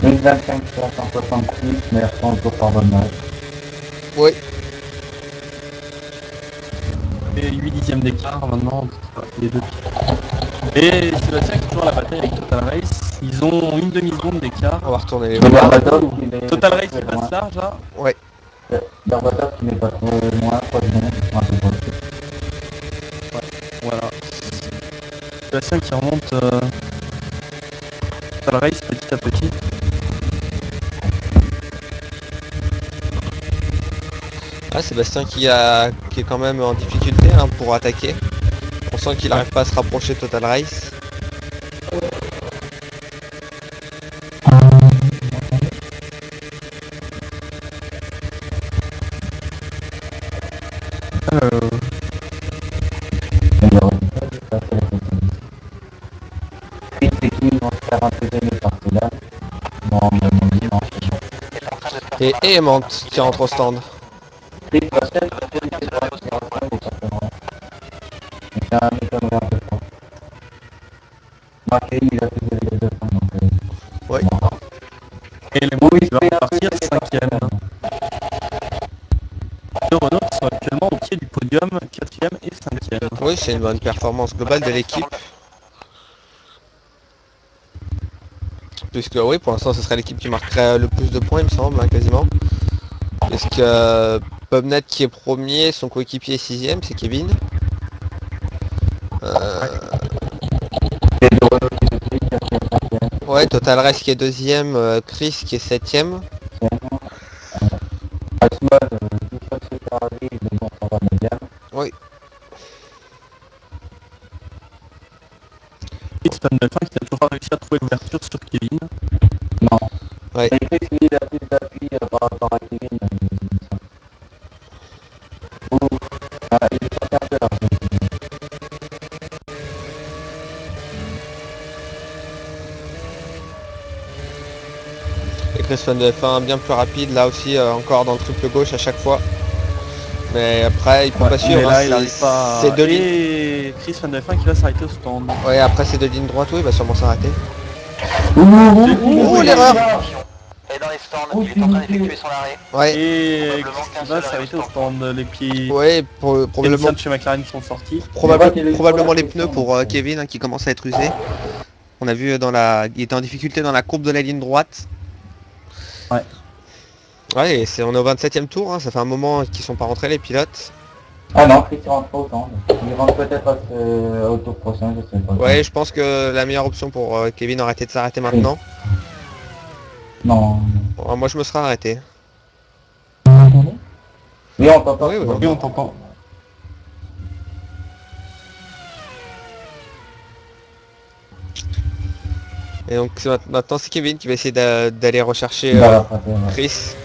Une 25 366, mais elles sont toujours par bonne note. Oui, Et 8 dixièmes d'écart maintenant entre les deux. Et Sébastien qui est toujours à la bataille avec Total Race. Ils ont une demi-seconde d'écart. on va retourner les Le voir. Berbatov, il est Total pas Race très qui passe loin. large là. Berbatov, il n'est pas trop loin, 3 secondes, ils sont un peu proches. Voilà. Sébastien qui remonte Total Race petit à petit. Ah, Sébastien qui est quand même en difficulté hein, pour attaquer. On sent qu'il n'arrive pas à se rapprocher de Total Race. Mais il aurait dû pas dépasser la possibilité. Puis c'est qui vont se faire un peu gêner par cela. Bon, mais mon dit, non, c'est bon. est en train de faire Et Aimant qui rentre au stand. Puis peut-être que c'est pas la respiration, il est pas très loin. Mais ça m'étonnerait un peu trop. Marqué, il a plus de vitesse de pointe, donc... Oui. bon. Et les mots Oui, qui va mais un peu repartir gêné par 5ème. cela. Deux Renault qui sont actuellement au pied du podium, 4ème et 5ème. Oui, c'est une bonne performance globale de l'équipe. Puisque oui, pour l'instant, ce serait l'équipe qui marquerait le plus de points, il me semble, hein, quasiment. Puisque Bobnet qui est premier, son coéquipier est 6ème, c'est Kevin. C'est le Renault qui se suit, 4e, 5e, Ouais, Total Race qui est 2ème, Chris qui est 7ème. Asma, une fois que c'est arrivé, il est bon sur la médiane. Oui, Et Span de fin qui a toujours pas réussi à trouver l'ouverture sur Kevin. Non. ouais. Et Chris, lui, il a plus d'appui par rapport à Kevin. Ouh. Ah, il est sorti un peu large. Et Chris Van de F1 bien plus rapide, là aussi, encore dans le triple gauche à chaque fois. Mais après, il peut pas Mais suivre. là, hein, il n'arrive pas. c'est deux lignes. Et Chris Van de Fin qui va s'arrêter au stand. Ouais, après ces deux lignes droites, oui, il va sûrement s'arrêter. Ouh, Oh, l'erreur. est dans les stands, Oh, il est en train c'est d'effectuer son arrêt. Ouais, Et Probablement qu'est-ce qu'un qui va seul s'arrêter au aérosport. stand? Les pieds ouais, probablement, techniciens de chez McLaren sont sortis. probablement les pneus pour Kevin, hein, qui commence à être usé. On a vu il était en difficulté dans la courbe de la ligne droite. Ouais. Ouais, et on est au 27e tour, hein, ça fait un moment qu'ils sont pas rentrés les pilotes. Ah non, Chris il rentre pas au temps. Il rentre peut-être au tour prochain, je sais pas. Ouais, je pense que la meilleure option pour Kevin aurait été de s'arrêter maintenant. Non. Bon, moi je me serais arrêté. Oui, on t'entend. Oui, oui, Oui, on t'entend. Et donc maintenant c'est Kevin qui va essayer d'aller rechercher Il va rattraper, ouais. Chris.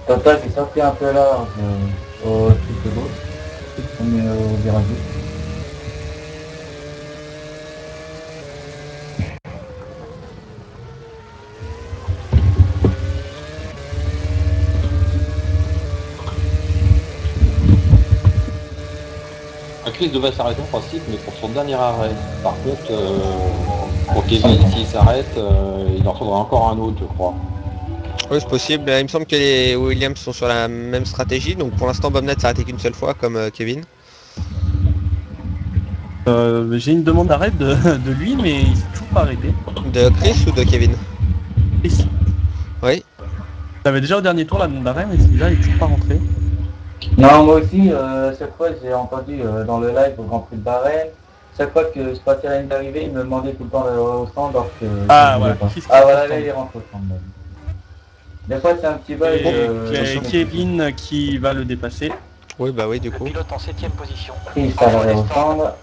Total qui est sorti un peu large au truc de gauche. On est au virage. Chris devait s'arrêter en principe, mais pour son dernier arrêt. Par contre, pour Kevin, s'il s'arrête, il en faudra encore un autre, je crois. Oui, c'est possible. Il me semble que les Williams sont sur la même stratégie. Donc pour l'instant, Bobnet s'est arrêté qu'une seule fois, comme Kevin. J'ai une demande d'arrêt de lui, mais il s'est toujours pas arrêté. De Chris ou de Kevin? Chris. Oui. T'avais déjà au dernier tour la demande d'arrêt, mais celui-là il est toujours pas rentré. Non, moi aussi, chaque fois j'ai entendu dans le live au Grand Prix de Bahreïn, chaque fois que je passais la ligne d'arrivée, il me demandait tout le temps d'aller au stand alors que Ah, je voulais voilà. pas. Chris qui Ah est voilà, au là stand. il rentre au stand. Là. Des fois c'est un petit bug. Et Kevin qui va le dépasser. Oui, bah oui, du Le coup. pilote en 7ème position. Il Proche s'arrête des au stands. stand.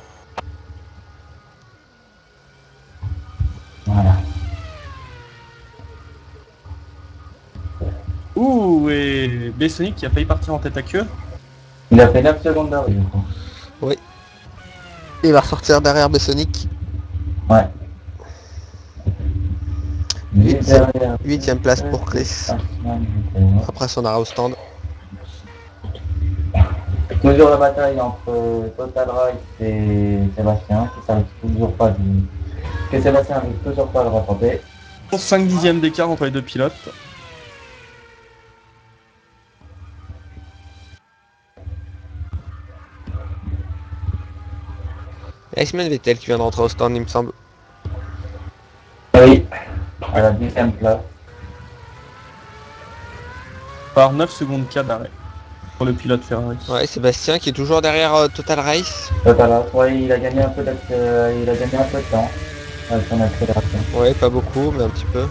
Voilà. Ouh, et Bessonic qui a failli partir en tête à queue. Il a fait 9 secondes d'arrivée. Oui. Il va ressortir derrière Bessonic. Ouais. 8ème place pour Chris. Après son arrêt au stand. Toujours la bataille entre Total Rice et Sébastien, qui s'arrive toujours pas de... que Sébastien n'arrive toujours pas à le rattraper. Pour 5 dixièmes d'écart entre les deux pilotes. Iceman Vettel qui vient de rentrer au stand, il me semble. Oui, à la 10ème place. Par 9 secondes 4 d'arrêt pour le pilote Ferrari. Ouais, Sébastien qui est toujours derrière Total Race. Total Rice, ouais, il a gagné un peu de temps avec son accélération. Ouais, pas beaucoup, mais un petit peu.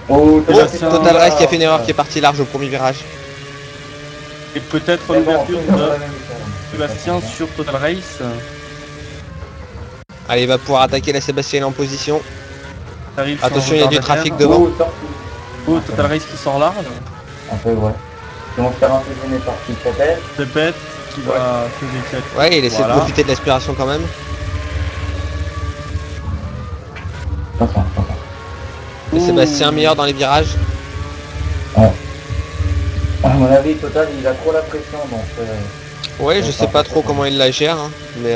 Oh, Sébastien, Total Race qui a fait une erreur, qui est parti large au premier virage. Et peut-être l'ouverture de Sébastien sur Total Race. Allez, il va pouvoir attaquer la Sébastien en position. Arrive sur Attention, un il y a du retard trafic derrière. devant. Oh, sorti. Oh, Total Race qui sort large. Un peu, ouais. Ils vont se faire un peu gêner par Pete. Pépette qui va se déclarer. Ouais, il essaie Voilà. de profiter de l'aspiration quand même. Attention. Et Sébastien meilleur dans les virages. À mon avis, Total, il a trop la pression, donc... Ouais, je sais pas trop comment il la gère, hein, mais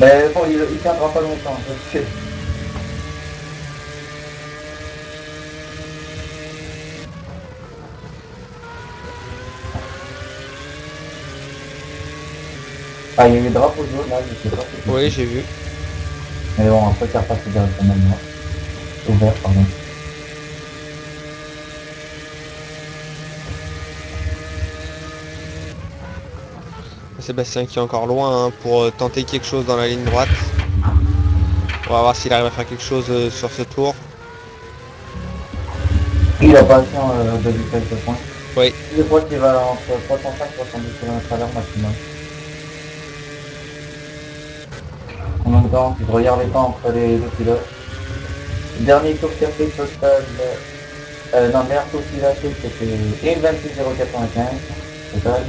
Mais bon, il tiendra pas longtemps, je sais. Ah, il y a eu le drapeau jaune, là, je sais pas. oui, j'ai vu. Mais bon, après, ça repasse directement, moi. Ouvert, pardon. Sébastien qui est encore loin, hein, pour tenter quelque chose dans la ligne droite. On va voir s'il arrive à faire quelque chose sur ce tour. Il a pas atteint de vitesse de pointe. Oui. Je crois qu'il va entre 305 et 70 km/h maximum. En même temps, si je regarde les temps entre les deux pilotes. Le dernier tour qu'il a fait Total, non, le meilleur tour qu'il a fait c'était 1,26,095 Total,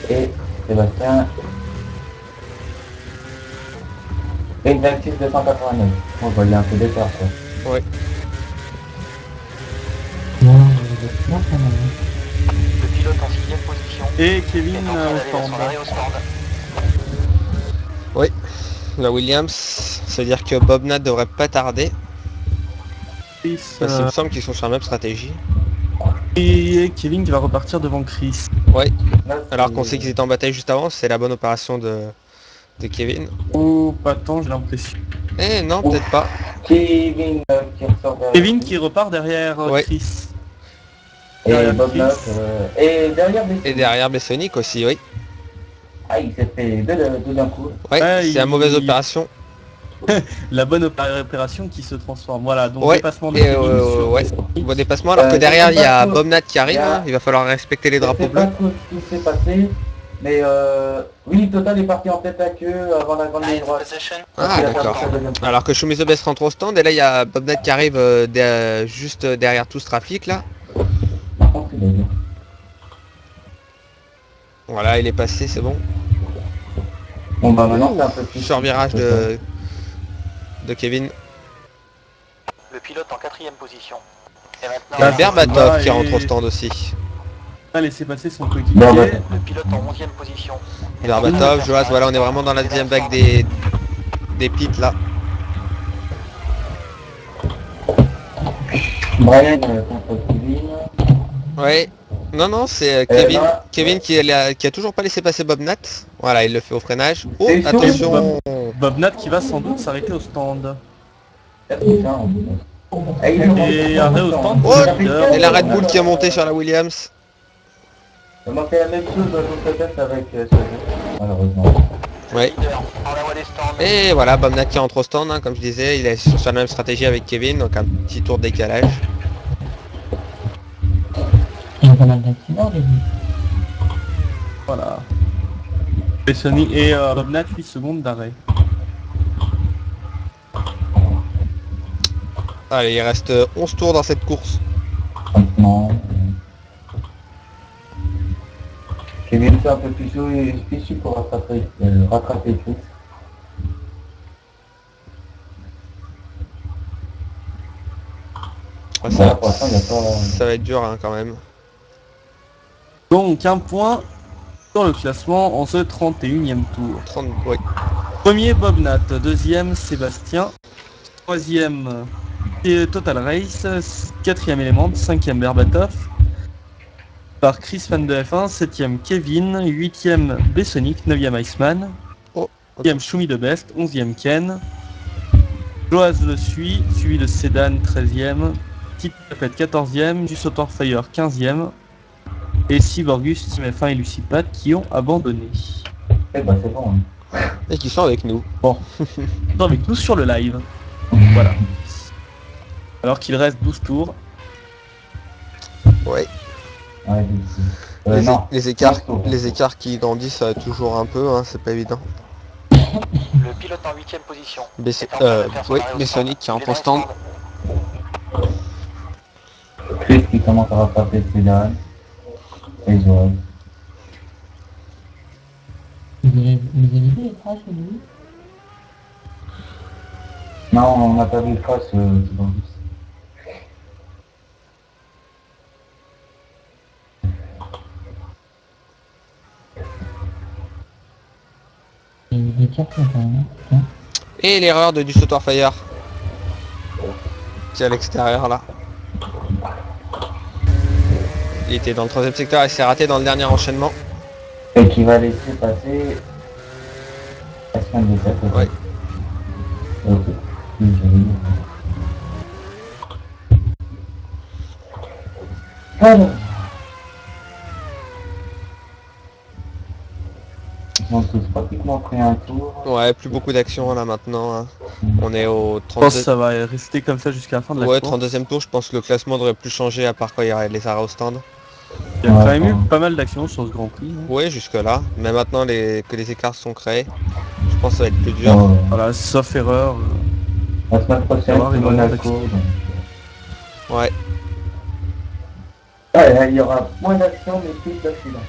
et Sébastien 1,26,289. On voit, il y a un peu d'écart, quoi. Oui. Le pilote en 6ème position Et Kevin est en train au d'aller vers stand. son arrêt au stand. La Williams, c'est-à-dire que Bobnat devrait pas tarder. Chris, Parce qu'il me semble qu'ils sont sur la même stratégie. et Kevin qui va repartir devant Chris. Ouais, Là, alors qu'on sait qu'ils étaient en bataille juste avant, c'est la bonne opération de Kevin. Oh, pas tant, j'ai l'impression. Eh non, peut-être pas. Kevin qui ressort derrière. Kevin qui repart derrière Ouais. Chris. Et derrière Bobnat. Chris. Et derrière des. Et derrière Bessonic aussi, oui. Ah, il s'est fait deux d'un coup. Ouais, Ouais, c'est la mauvaise opération. La bonne opération qui se transforme. Voilà, donc Ouais, dépassement de et Kevin sur ouais, Bessonic. bon dépassement, alors que Je derrière sais il y a pas trop. Bobnat qui arrive, Il y a- hein, il va falloir respecter les Je drapeaux sais pas bleus. trop ce qui s'est passé, mais oui, Total est parti en tête à queue avant la grande ligne Ninth droite. position. Ah, Il a perdu d'accord. sa deuxième place. Alors que Shumizo Best rentre au stand, et là il y a Bobnat qui arrive juste derrière tout ce trafic là. Par contre, il est bien. Voilà, il est passé, c'est bon. Bon bah maintenant c'est un peu plus. Sur virage de Kevin. Le pilote en 4ème position. Et Il y a maintenant, Là, Berbatov va qui et- rentre au stand aussi. a laissé passer son Bon, coéquipier. bah. le pilote en 11ème position. Berbatov, Joas, voilà, on est vraiment dans la deuxième vague des pits là. Brian contre Kevin. Ouais. Non, c'est Kevin. Kevin qui a toujours pas laissé passer Bobnat. Voilà, il le fait au freinage. Oh, C'est sûr, attention. Bobnat qui va sans doute s'arrêter au stand. Et arrêt au stand. Oh, et la Red Bull qui est montée sur la Williams. Ça m'a fait la même chose dans l'autre tête avec Sonia, malheureusement. Ouais. Leader en la voie des stands. Et voilà, Bobnat qui rentre au stand, hein, comme je disais, il est sur la même stratégie avec Kevin, donc un petit tour de décalage. Il y a pas mal d'accidents, j'ai vu. Voilà. Bessonic et Bobnat 8 secondes d'arrêt. Allez, il reste 11 tours dans cette course. Maintenant. Kevin fait un peu plus chaud et fichu pour rattraper Chris. Ouais, Bon, pour l'instant, il y a pas- ça va être dur hein, quand même. Donc un point dans le classement en ce 31e tour. 30, ouais. Premier Bobnat, deuxième Sébastien, troisième Total Race, quatrième Element, cinquième Berbatov, par Chris Van de F1, septième Kevin, huitième Bessonic, neuvième Iceman, Oh, dixième Shumi de Best, onzième Ken, Joaz le suit, suivi de Sedan, 13e, Tite Tapette, 14e, Jussotor Fire, 15e, et Cyborgus, Team F1 et Lucipat qui ont abandonné. Eh bah c'est bon. Hein. Et qui sont avec nous. Ils sont avec nous sur le live. Voilà. Alors qu'il reste 12 tours. Ouais. Ouais, non. Les écarts qui grandissent toujours un peu, hein, c'est pas évident. Le pilote en 8ème position. est en train de faire son Oui, arrêt au Bessonic stand. qui rentre Il est au dans stand. le Chris qui commence à rattraper Sedan. Et Joël. Vous avez vu les traces au début? Non, on n'a pas vu le crash dans le bus. Les cartes quand même. Hein. Et l'erreur de Jussotor Fire. Qui est à l'extérieur là. Il était dans le 3ème secteur et s'est raté dans le dernier enchaînement. Et qui va laisser passer la semaine de cette. Ouais. Ok. Oui, j'avais dit. Alors. Ils ont tous pratiquement pris un tour. Ouais, plus beaucoup d'action là maintenant. Hein. On est au Je pense que 32... ça va rester comme ça jusqu'à la fin de la Ouais, course. 32e tour, je pense que le classement devrait plus changer à part quand il y a les arrêts au stand. Il y a quand même eu Ouais. pas mal d'actions sur ce Grand Prix. Hein. Ouais, jusque là. Mais maintenant que les écarts sont créés, je pense que ça va être plus dur. Voilà, sauf erreur. La semaine prochaine, D'avoir c'est une Monaco. action. donc. Ouais. Ouais, il y aura moins d'action mais plus d'accidents.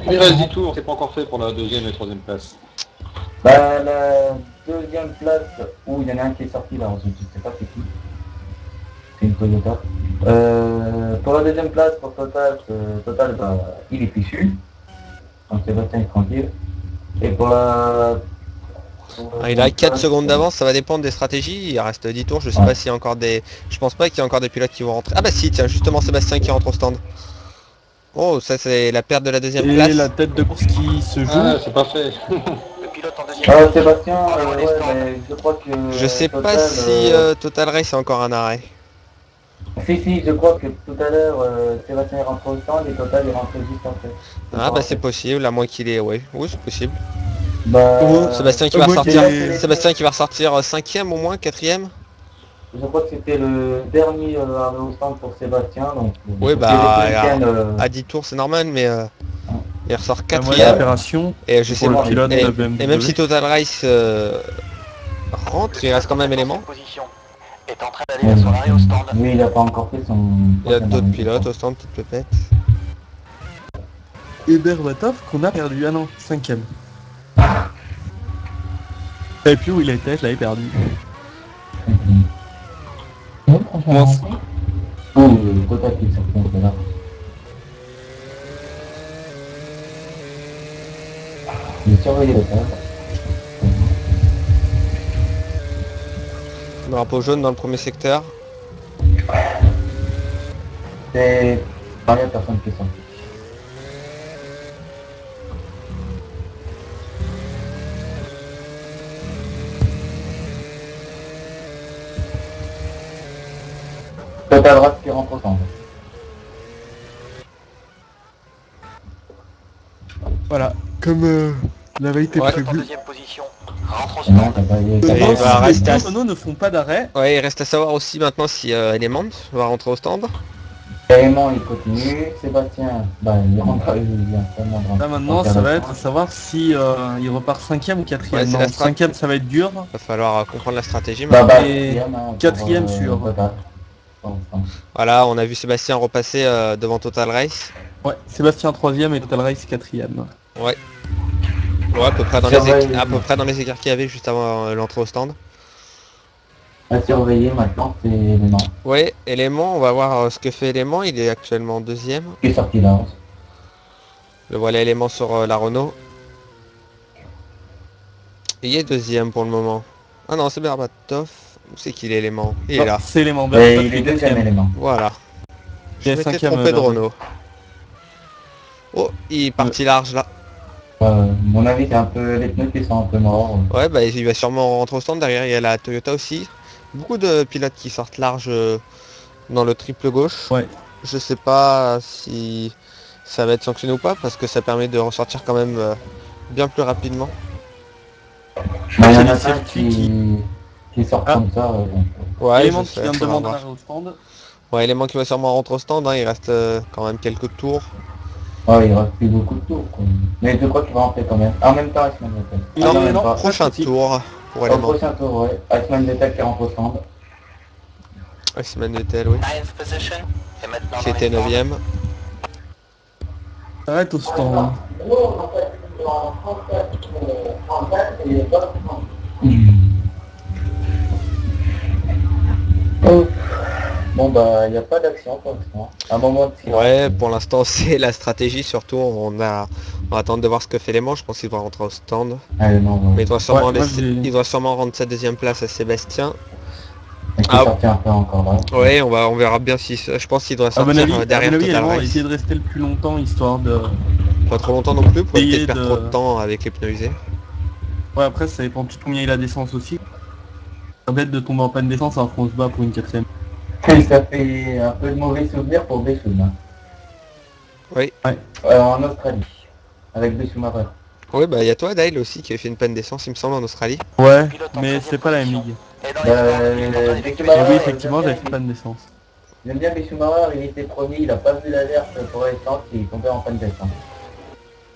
Il reste 10 tours, c'est pas encore fait pour la deuxième et troisième place. Bah, la deuxième place, où il y en a un qui est sorti là, je sais pas c'est qui. C'est une Toyota. Pour la deuxième place, pour Total, bah, il est fichu. Donc Sébastien est tranquille. Et pour Il a 4 secondes d'avance, ça va dépendre des stratégies, il reste 10 tours, je sais pas s'il y a encore des... Je pense pas qu'il y a encore des pilotes qui vont rentrer. Ah bah si, tiens, justement Sébastien qui rentre au stand. Oh, ça c'est la perte de la deuxième Et place. la tête de course qui se joue. Ah, c'est pas fait. Le pilote en deuxième Sébastien, Bravo, les ouais, stands. mais je crois que... Je sais pas Total, si Total Race a encore un arrêt. Si, je crois que tout à l'heure, Sébastien est rentré au stand et Total est rentré juste après. Ah bah c'est possible, à moins qu'il ait... Ouais, oui c'est possible. Bah, Sébastien qui va ressortir, Sébastien qui va ressortir 5ème au moins, 4ème. je crois que c'était le dernier arrêt au stand pour Sébastien, donc... Oui, parce bah, que les week-ends, à 10 tours c'est normal, mais il ressort La moyenne 4ème. opération. Et je sais Pour pas, le pilote et, de BMW. et même si Total Race rentre, il reste quand même élément. Position est en train d'aller vers son arrêt au stand. lui, il a pas encore fait son... Il y a d'autres pilotes au stand, petite pépette. Et Berbatov qu'on a perdu. Ah non, 5ème. Je savais plus où il était, je l'avais perdu. Oui, prochaine Comment rentrée. Oh, Total qui est sorti un peu là. J'ai surveillé le temps. Drapeau jaune dans le premier secteur. C'est... Il n'y a personne qui est sorti. Total Race qui rentre au stand. Voilà, comme l'avait été Ouais. Pilote en prévu. deuxième position rentre au Non, stand. t'as pas eu... Et Non, bah, si reste les à- deux Renault ne font pas d'arrêt. Ouais, il reste à savoir aussi maintenant si Element va rentrer au stand. Carrément, il continue. Sébastien, bah, il rentre, il vient seulement de rentrer. Là maintenant, ça va être à savoir si il repart 5ème ou 4ème. Ouais, c'est non, la strat. 5ème, ça va être dur. Va falloir comprendre la stratégie. Bah, maintenant. bah, Et hein, quatrième pour, sur- Total. Enfin, Voilà, on a vu Sébastien repasser devant Total Race. Ouais, Sébastien 3ème et Total Race 4ème. Ouais. Ouais, à peu près dans Surveille. à peu près dans les écarts qu'il y avait juste avant l'entrée au stand. à surveiller maintenant, c'est l'élément Ouais, Element, on va voir ce que fait Element. Il est actuellement 2ème. qui est sorti là. Le voilà Element sur la Renault. Et il est 2ème pour le moment. Ah non, c'est Berbatov. Où c'est qu'il est Element? Il est là. C'est l'élément Et Berbatov il qui est est deuxième 4ème. élément. Voilà. Je Il est m'étais 5ème, trompé de Berbatov. Renault. Oh, il est parti large là. Mon avis, c'est un peu les pneus qui sont un peu morts. Ouais, bah il va sûrement rentrer au stand. Derrière, il y a la Toyota aussi. Beaucoup de pilotes qui sortent large dans le triple gauche. Ouais. Je sais pas si ça va être sanctionné ou pas parce que ça permet de ressortir quand même bien plus rapidement. Mais il y en des a un circuits qui sortent Ah. comme ça. Ouais, L'élément je qui sais, vient de faudra demander voir. un arrêt au stand. Ouais, élément qui va sûrement rentrer au stand. Hein. Il reste quand même quelques tours. Ouais, il reste plus beaucoup de tours. Quoi. Mais je crois qu'il va rentrer quand même. En même temps, Iceman Vettel. Il en non, est même non. pas. Prochain petit. tour pour Au élément. prochain tour, ouais. Iceman Vettel qui rentre au stand. Ouais, Semaine Vettel, oui. 9th position et maintenant Qui dans était les stands. 9ème. Arrête au stand. Oh. Bon bah, il n'y a pas d'action pour l'instant. Un moment de silence. Ouais, pour l'instant c'est la stratégie surtout. On va attendre de voir ce que fait l'élément. Je pense qu'il va rentrer au stand. Allez, non, Mais il doit sûrement, Ouais, moi, il doit sûrement rendre sa deuxième place à Sébastien. il est Ah. sorti un peu encore là. Ouais, on verra bien si... Je pense qu'il doit À mon sortir avis, derrière Total l'élément va Race. essayer de rester le plus longtemps histoire de... Pas trop longtemps non plus pour Essayer peut-être perdre de- trop de temps avec les pneus usés. Ouais, après, ça dépend de combien il a d'essence aussi. Ça va être de tomber en panne d'essence alors qu'on se bat pour une 4ème. Et ça fait un peu de mauvais souvenirs pour Bessoum. Oui. En Australie. Avec Bessoum après. Oui, bah il y a toi, Dale, aussi, qui a fait une panne d'essence, il me semble, en Australie. Ouais, Pilote en mais 13e c'est pas la même position. ligue. Et dans les stands, il est en train Bessoum d'effectuer Et Ah oui, ouais, effectivement, j'aime j'avais bien. fait panne d'essence. J'aime bien Bessoum, il était premier, il a pas vu l'alerte pour l'essence, il est tombé en panne d'essence.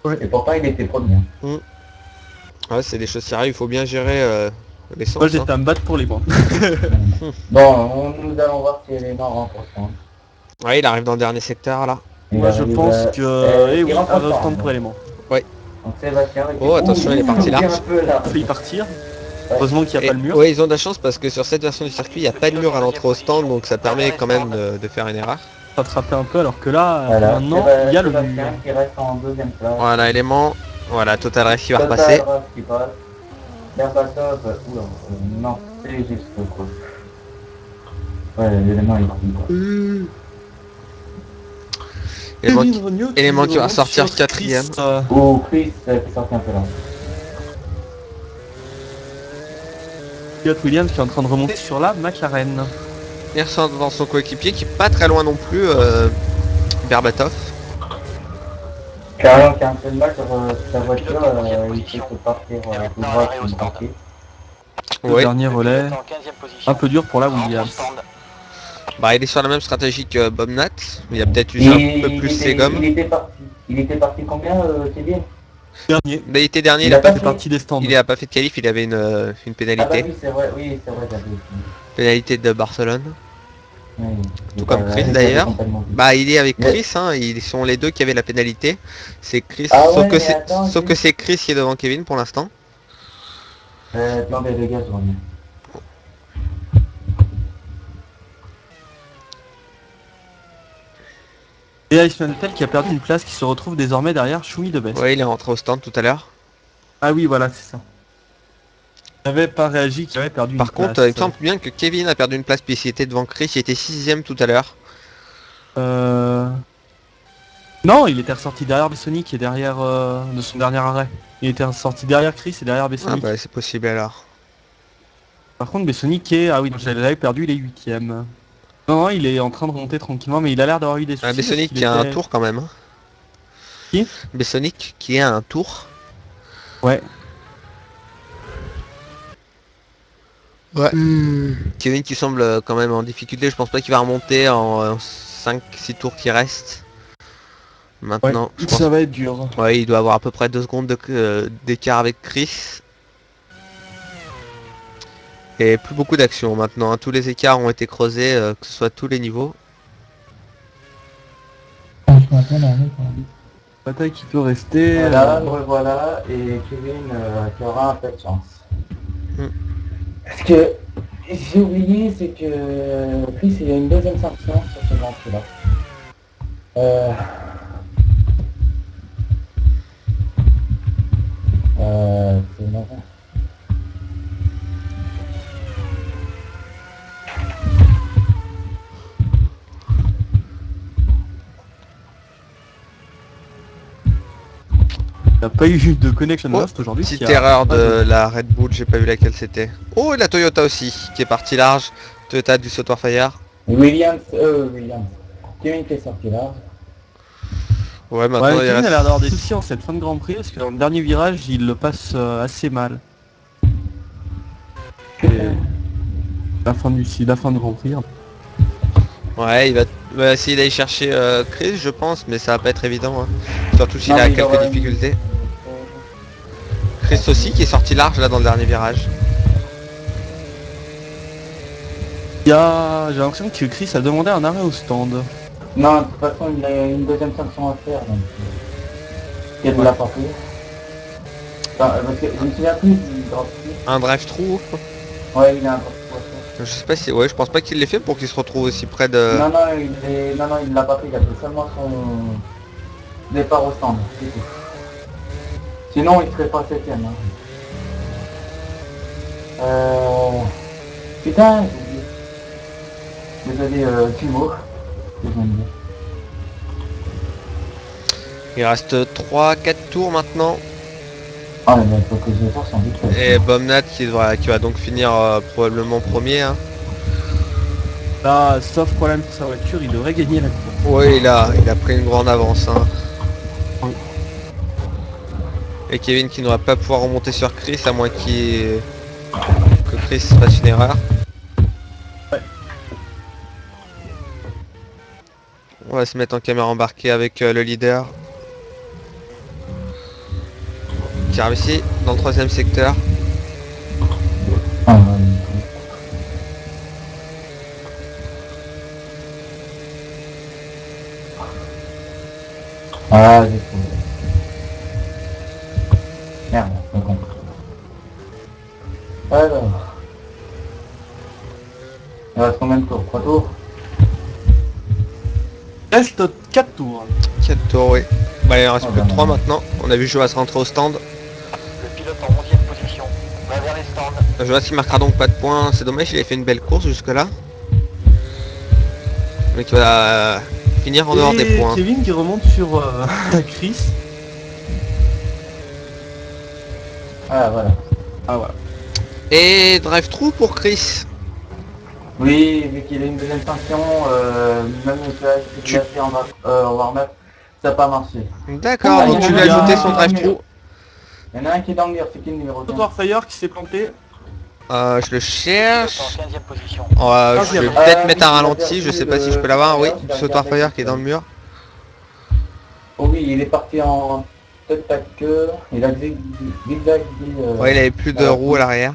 Ouais. Et pourtant il était premier. Ouais, c'est des choses qui arrivent, il faut bien gérer l'essence. Moi, hein. j'étais à me battre pour les points. Bon, nous allons voir si l'élément rentre au stand. Ouais, il arrive dans le dernier secteur, là. Moi, je pense que... Eh oui, il rentre arrêt au au stand. stand pour l'élément. Donc Sébastien, Oh, attention, il est parti large. un peu là. Il a failli partir. Heureusement qu'il n'y a pas le mur. Ouais, ils ont de la chance parce que sur cette version du circuit, il n'y a pas de mur à l'entrée au stand, donc ça permet quand même de faire une erreur. S'attraper un peu alors que là, Voilà, maintenant, il y a le mur. Sébastien qui reste en deuxième place. Voilà, élément. Voilà, Total Race qui va Total repasser. Race qui passe. Berbatov, oula, non, c'est juste quoi. Ouais, l'élément est parti quoi. Kevin Regnault élément qui va remonte sortir sur quatrième. Chris, Ou Chris qui sort un peu là. Scott Williams qui est en train de remonter sur la McLaren. Il ressort dans son coéquipier qui est pas très loin non plus, Berbatov. Carrément qui a un peu de mal sur sa voiture, il peut partir tout droit sur une partie. Le Oui. dernier relais, Pilote en 15e position. un peu dur pour la Rentre au Williams. stand. Bah il est sur la même stratégie que Bob Nat. Il a peut-être usé un peu plus ses gommes. Il était parti combien, Kevin? Dernier, Mais il était dernier, Il il a a pas pas fait, fait partie des stands. il a pas fait de qualif, il avait une Ah bah pénalité. oui, c'est vrai, j'avais oublié. Pénalité de Barcelone. Oui, Tout comme Chris d'ailleurs. Bah il est avec Chris, hein, ils sont les deux qui avaient la pénalité. C'est Chris, Ah sauf ouais, que mais c'est attends, sauf que c'est Chris qui est devant Kevin pour l'instant. Plan B de gaz, je reviens. Et Iceman Tel qui a perdu une place qui se retrouve désormais derrière Shumi de Best. Ouais, il est rentré au stand tout à l'heure. Ah oui, voilà, c'est ça. Il n'avait pas réagi qu'il avait perdu Par une contre, place. il me semble bien que Kevin a perdu une place puisqu'il était devant Chris, il était 6ème tout à l'heure. Non, il était ressorti derrière Bessonic et derrière de son dernier arrêt. Il était ressorti derrière Chris et derrière Ah Bessonic. bah c'est possible alors. Par contre, Bessonic est... Ah oui, je l'avais perdu, il est 8ème. Non, il est en train de remonter tranquillement, mais il a l'air d'avoir eu des soucis. Ah, Bessonic parce qui a un qu'il était- tour quand même. Hein. Qui Bessonic qui a un tour. Ouais. Ouais. Kevin qui semble quand même en difficulté, je pense pas qu'il va remonter en 5-6 tours qui restent. Maintenant, je pense... Ça va être dur. Ouais, il doit avoir à peu près 2 secondes d'écart avec Chris. Et plus beaucoup d'actions maintenant, hein. Tous les écarts ont été creusés, que ce soit à tous les niveaux. Je suis un peu énervé quand même. Bataille qui peut rester. Voilà, me revoilà, et Kevin qui aura un peu de chance. Hmm. Parce que j'ai oublié, c'est que Chris il y a une deuxième sanction sur ce Grand Prix là. C'est marrant. Il n'y a pas eu de connection Oh, lost aujourd'hui. Petite erreur de la Red Bull, j'ai pas vu laquelle c'était. Oh, et la Toyota aussi, qui est partie large. Toyota du Sautoir Fire. Williams. Kevin qui est sorti là. Ouais, maintenant Ouais, il Kevin reste... a l'air d'avoir des soucis en cette fin de Grand Prix parce que dans le dernier virage, il le passe assez mal. Et la fin du Grand Prix. Hein. Ouais, il va essayer d'aller chercher Chris, je pense, mais ça va pas être évident. Hein. Surtout s'il Non, a mais il quelques aura- difficultés. Chris aussi, qui est sorti large là dans le dernier virage. J'ai l'impression que Chris a demandé un arrêt au stand. Non, de toute façon il a une deuxième sanction à faire donc. Il y a de la partie. Enfin, parce que je me souviens plus du Grand Prix. Un drive-through. Ouais, il a un Grand Prix à faire. Je sais pas si... Ouais, je pense pas qu'il l'ait fait pour qu'il se retrouve aussi près de... Non, il l'a pas fait, il a fait seulement son départ au stand, c'est tout. Sinon, il serait pas 7ème. Hein. Putain, j'ai oublié. Désolé, Timo. Il reste 3-4 tours maintenant. Ah, mais il faut que je sorte sans vite. Et Bomnat qui va donc finir probablement premier. Hein. Là, sauf problème pour sa voiture, il devrait gagner la course. Oui, il a pris une grande avance. Hein. Oui. Et Kevin qui n'aura pas pouvoir remonter sur Chris à moins que Chris fasse une erreur. Ouais. On va se mettre en caméra embarquée avec le leader. Qui arrive ici, dans le 3ème secteur. Ah, j'ai trouvé. Merde, c'est bon. Alors. Il reste combien de tours? 3 tours? Reste 4 tours. 4 tours, oui. Bah, il en reste Ah, plus que bah, 3 non. maintenant. On a vu Joas rentrer au stand. Le pilote en 11e position va vers les stands. Joas qui marquera donc pas de points. C'est dommage, il avait fait une belle course jusque là. Mais qui va finir en dehors des Et points. Kevin qui remonte sur Chris. Ah, voilà. Ah voilà. Et drive-through pour Chris. Oui, vu qu'il a une deuxième sanction, même si Tu- tu l'as fait en warm-up, ça n'a pas marché. D'accord, Ah, donc il y en tu a lui as un ajouté qui son est dans le drive-through. mur. Il y en a un qui est dans le mur, c'est qui le numéro 15? Warfire qui s'est planté. Je le Le pilote cherche. en 15e position. Je vais Ah, peut-être oui, mettre un il a ralenti, perdu je sais pas si le je peux l'avoir. Oui, Sauterfire, Sauterfire qui est dans le mur. Oh oui, il est parti en tête à queue, il a zigzagué. Ouais, il avait plus de roues à l'arrière.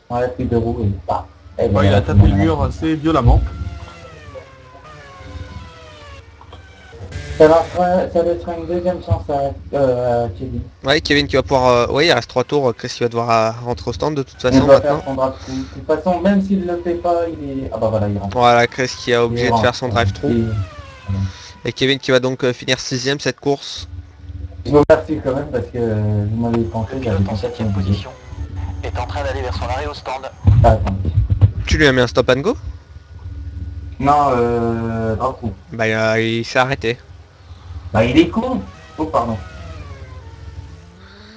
Ouais, plus de roues et pas. Ouais, il a tapé le mur assez violemment. Ça laissera une deuxième chance à Kevin. Ouais, Kevin qui va pouvoir... ouais, il reste 3 tours. Chris qui va devoir rentrer au stand de toute Il façon doit faire maintenant. son draft-through. De toute façon, même s'il ne le fait pas, il est... Ah bah voilà, il rentre. Voilà, Chris qui est obligé Il de faire rentre. son drive-through. Et Kevin qui va donc finir 6ème cette course. Je vous remercie quand même parce que vous m'avez pensé, Le j'avais pilote en pensé 7e position est en train d'aller vers son arrêt au stand. Ah, attends. Tu lui as mis un stop and go? Non, draft-through. Bah il s'est arrêté. Bah il est con. Oh pardon.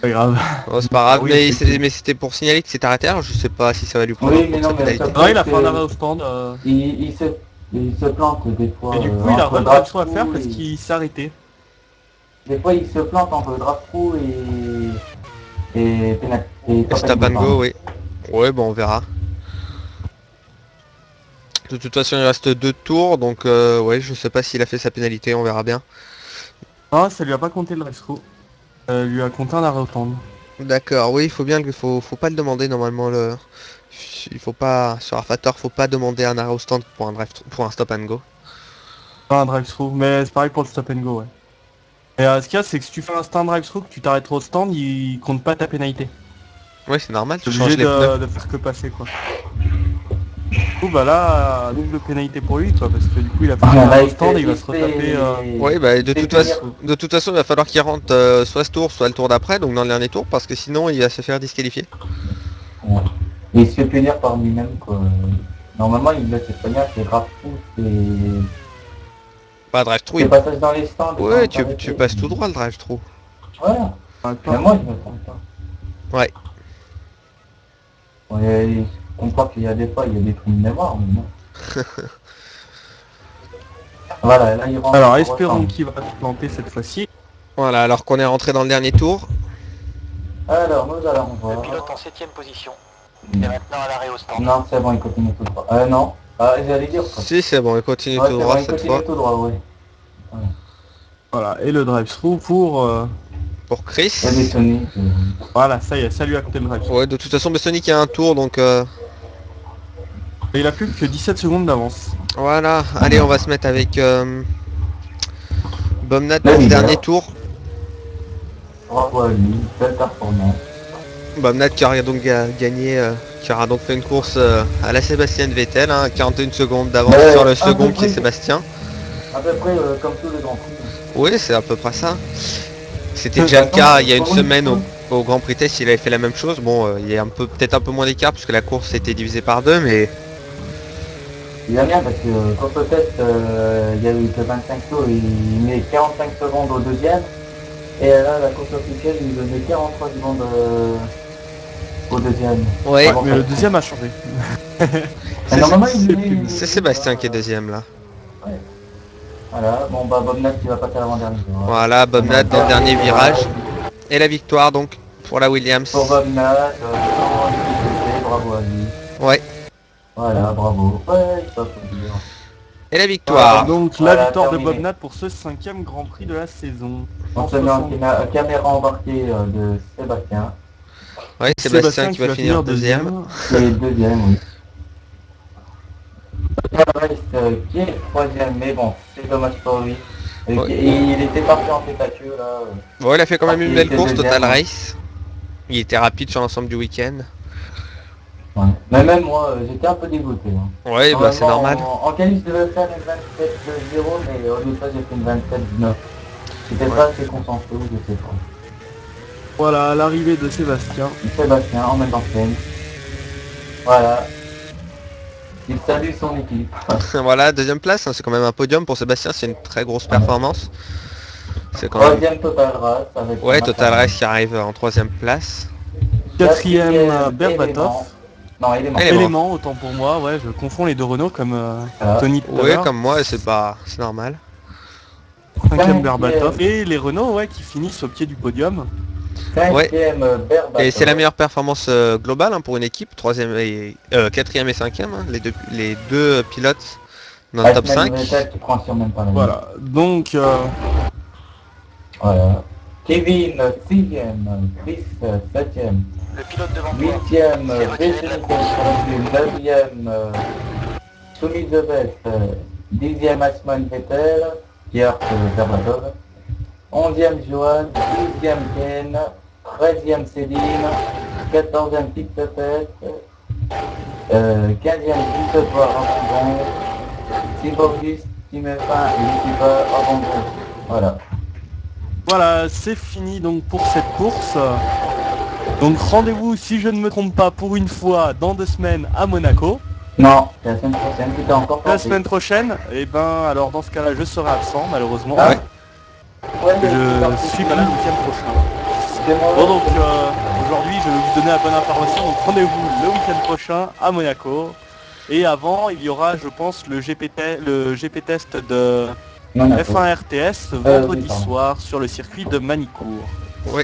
Pas grave. Oh, c'est pas grave, Oui, mais, c'est- mais c'était pour signaler que c'était arrêté. Alors je sais pas si ça va lui prendre Oui, en mais compte sa non, mais pénalité. ça- Non, il a fait un arrêt au stand. Il se plante des fois. Et du coup, il a entre pas de choix à draft-through faire parce et- qu'il s'est arrêté. Des fois, il se plante entre draft-through et pénal. Et Stop and go, oui. Ouais, bon, on verra. De toute façon, il reste 2 tours, donc ouais, je sais pas s'il a fait sa pénalité, on verra bien. Non, ça lui a pas compté le drive-through. Lui a compté un arrêt au stand. D'accord, oui, il faut bien, faut pas le demander normalement. Il faut pas, sur Arfator, faut pas demander un arrêt au stand pour un pour un stop and go. Pas un drive-through, mais c'est pareil pour le stop and go, ouais. Et ce qu'il y a, c'est que si tu fais un stand drive-through, que tu t'arrêtes au stand, il compte pas ta pénalité. Ouais, c'est normal, T'es tu changes obligé les pneus. de faire que passer, quoi. Du coup, bah là, double pénalité pour lui, quoi, parce que du coup, il a fait un arrêt au stand et il va se retaper... Ouais, bah de toute façon, façon. il va falloir qu'il rentre soit ce tour, soit le tour d'après, donc dans le dernier tour, parce que sinon il va se faire disqualifier. Ouais. Et il se fait punir par lui-même, quoi. Normalement, il laisse se punir, c'est draft-through, c'est... Pas drive-through, C'est passage dans les stands. ouais, sans tu arrêter. passes tout droit le drive-through. Voilà. Ouais, Mais moi, je me trompe pas. Ouais. Ouais, on croit qu'il y a des fois, il y a des trous de mémoire, mais non. Voilà, là, il rentre. Alors, au espérons stand. qu'il va se planter cette fois-ci. Voilà, alors qu'on est rentré dans le dernier tour. Alors, nous allons Le voir. pilote en 7e position est maintenant à l'arrêt au stand. Non, c'est bon, il continue tout droit. Non. Ah, j'allais dire quoi. Si, c'est bon, il continue Ouais, tout c'est droit bon, il cette continue fois. tout droit, oui. Voilà, et le drive-through pour... Pour Chris. Il y a des Sonic. Voilà, ça y est, ça lui a compté le drive-through. Ouais, de toute façon, Sonic a un tour, donc Et il a plus que 17 secondes d'avance. voilà. Allez, on va se mettre avec Bomnat La dans le leader. dernier tour. Bravo à lui, belle performance. Bomnat qui aura donc gagné, qui aura donc fait une course à la Sébastien Vettel, hein, 41 secondes d'avance Ouais, sur le un second peu qui est près. Sébastien. À peu près comme tous les grands prix. Oui, c'est à peu près ça. C'était De déjà le toute cas façon, il y a une pour une semaine fois. au Grand Prix Test, il avait fait la même chose. Bon, il y a peut-être un peu moins d'écart puisque la course était divisée par 2, mais Il a bien parce que quand au test, il y a eu que 25 tours, il met 45 secondes au deuxième. Et là, la course officielle, il met 43 secondes au deuxième. ouais, Avant Mais ça. le deuxième a changé. Et normalement, il c'est met- plus- c'est Sébastien qui est deuxième là. Voilà, bon bah Bob Nat qui va passer à l'avant-dernier. Voilà, Bomnat dans le dernier virage. Et la victoire donc pour la Williams. Pour Bob Nat, sans difficulté, bravo à lui. Ouais. Voilà, bravo. Ouais, il faut applaudir. Et la victoire. Donc Voilà, la victoire de terminé. Bobnat pour ce 5e Grand Prix de la saison. On se met en caméra embarquée de Sébastien. Ouais, Sébastien qui va finir deuxième. Et deuxième, oui. Reste qui est troisième, mais bon, c'est dommage pour lui. Et, Ouais. et il était parti en tête à queue là. Bon, il a fait quand même une Il belle était course, deuxième, Total hein. Race. Il était rapide sur l'ensemble du week-end. Ouais. Mais même moi, j'étais un peu dégoûté. Hein. Ouais, bah c'est Normalement, normal. En qualif, je devais faire une 27-0, mais au lieu de ça, j'ai fait une 27-9. C'était pas assez concentré, je sais pas. Voilà, l'arrivée de Sébastien. Sébastien en même temps que Ken. Voilà. Il salue son équipe. Voilà, deuxième place, hein, c'est quand même un podium pour Sébastien, c'est une très grosse performance. C'est quand même... Troisième Total Race avec... Ouais, Total Race qui arrive en troisième place. Quatrième, Berbatov. Non, Élément. Élément, autant pour moi, ouais, je confonds les deux Renault comme Tony tout à Oui, l'heure. comme moi, c'est pas... c'est normal. Cinquième Berbatov. Et les Renault, ouais, qui finissent au pied du podium. Cinquième Berbatov. Et c'est la meilleure performance globale hein, pour une équipe, troisième et quatrième et cinquième, hein, les deux pilotes dans le top 5. Tu prends sur même pas la Voilà, donc Voilà. Kevin, 6ème, Chris, 7ème, Le pilote devant toi 8ème, s'est retiré de la course. 9ème, Soumis de Vest, 10ème, Asman Vettel, Pierre Berbatov, 11ème, Johan, 12ème, Ken, 13ème, Céline, 14ème, Pictopet, 15ème, Christopher Abandon, Team Auguste, Team F1 et l'équipe Abandon. Voilà. voilà, c'est fini donc pour cette course. Donc rendez-vous, si je ne me trompe pas, pour une fois dans 2 semaines à Monaco. Non, c'est la semaine prochaine, tu t'es encore La planté. semaine prochaine, et ben alors dans ce cas-là je serai absent malheureusement. Ah. Ouais, Je suis pas là le week-end prochain. C'est moi. Bon donc aujourd'hui je vais vous donner la bonne information, donc rendez-vous le week-end prochain à Monaco. Et avant il y aura je pense le GP test de Monaco. F1 RTS vendredi oui, pardon. soir sur le circuit de Manicourt. Oui.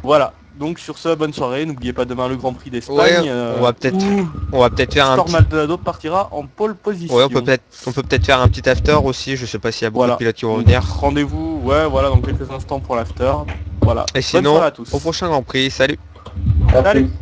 Voilà, donc sur ce, bonne soirée, n'oubliez pas demain le Grand Prix d'Espagne. Ouais, on va peut-être faire un Storm petit... Maldonado partira en pole position. Ouais, on peut peut-être faire un petit after aussi, je sais pas s'il y a beaucoup Voilà. de pilotes qui vont Donc, venir. rendez-vous, ouais, voilà, dans quelques instants pour l'after. Voilà. Et Bonne sinon, soirée à tous. au prochain Grand Prix, salut. À Salut. plus.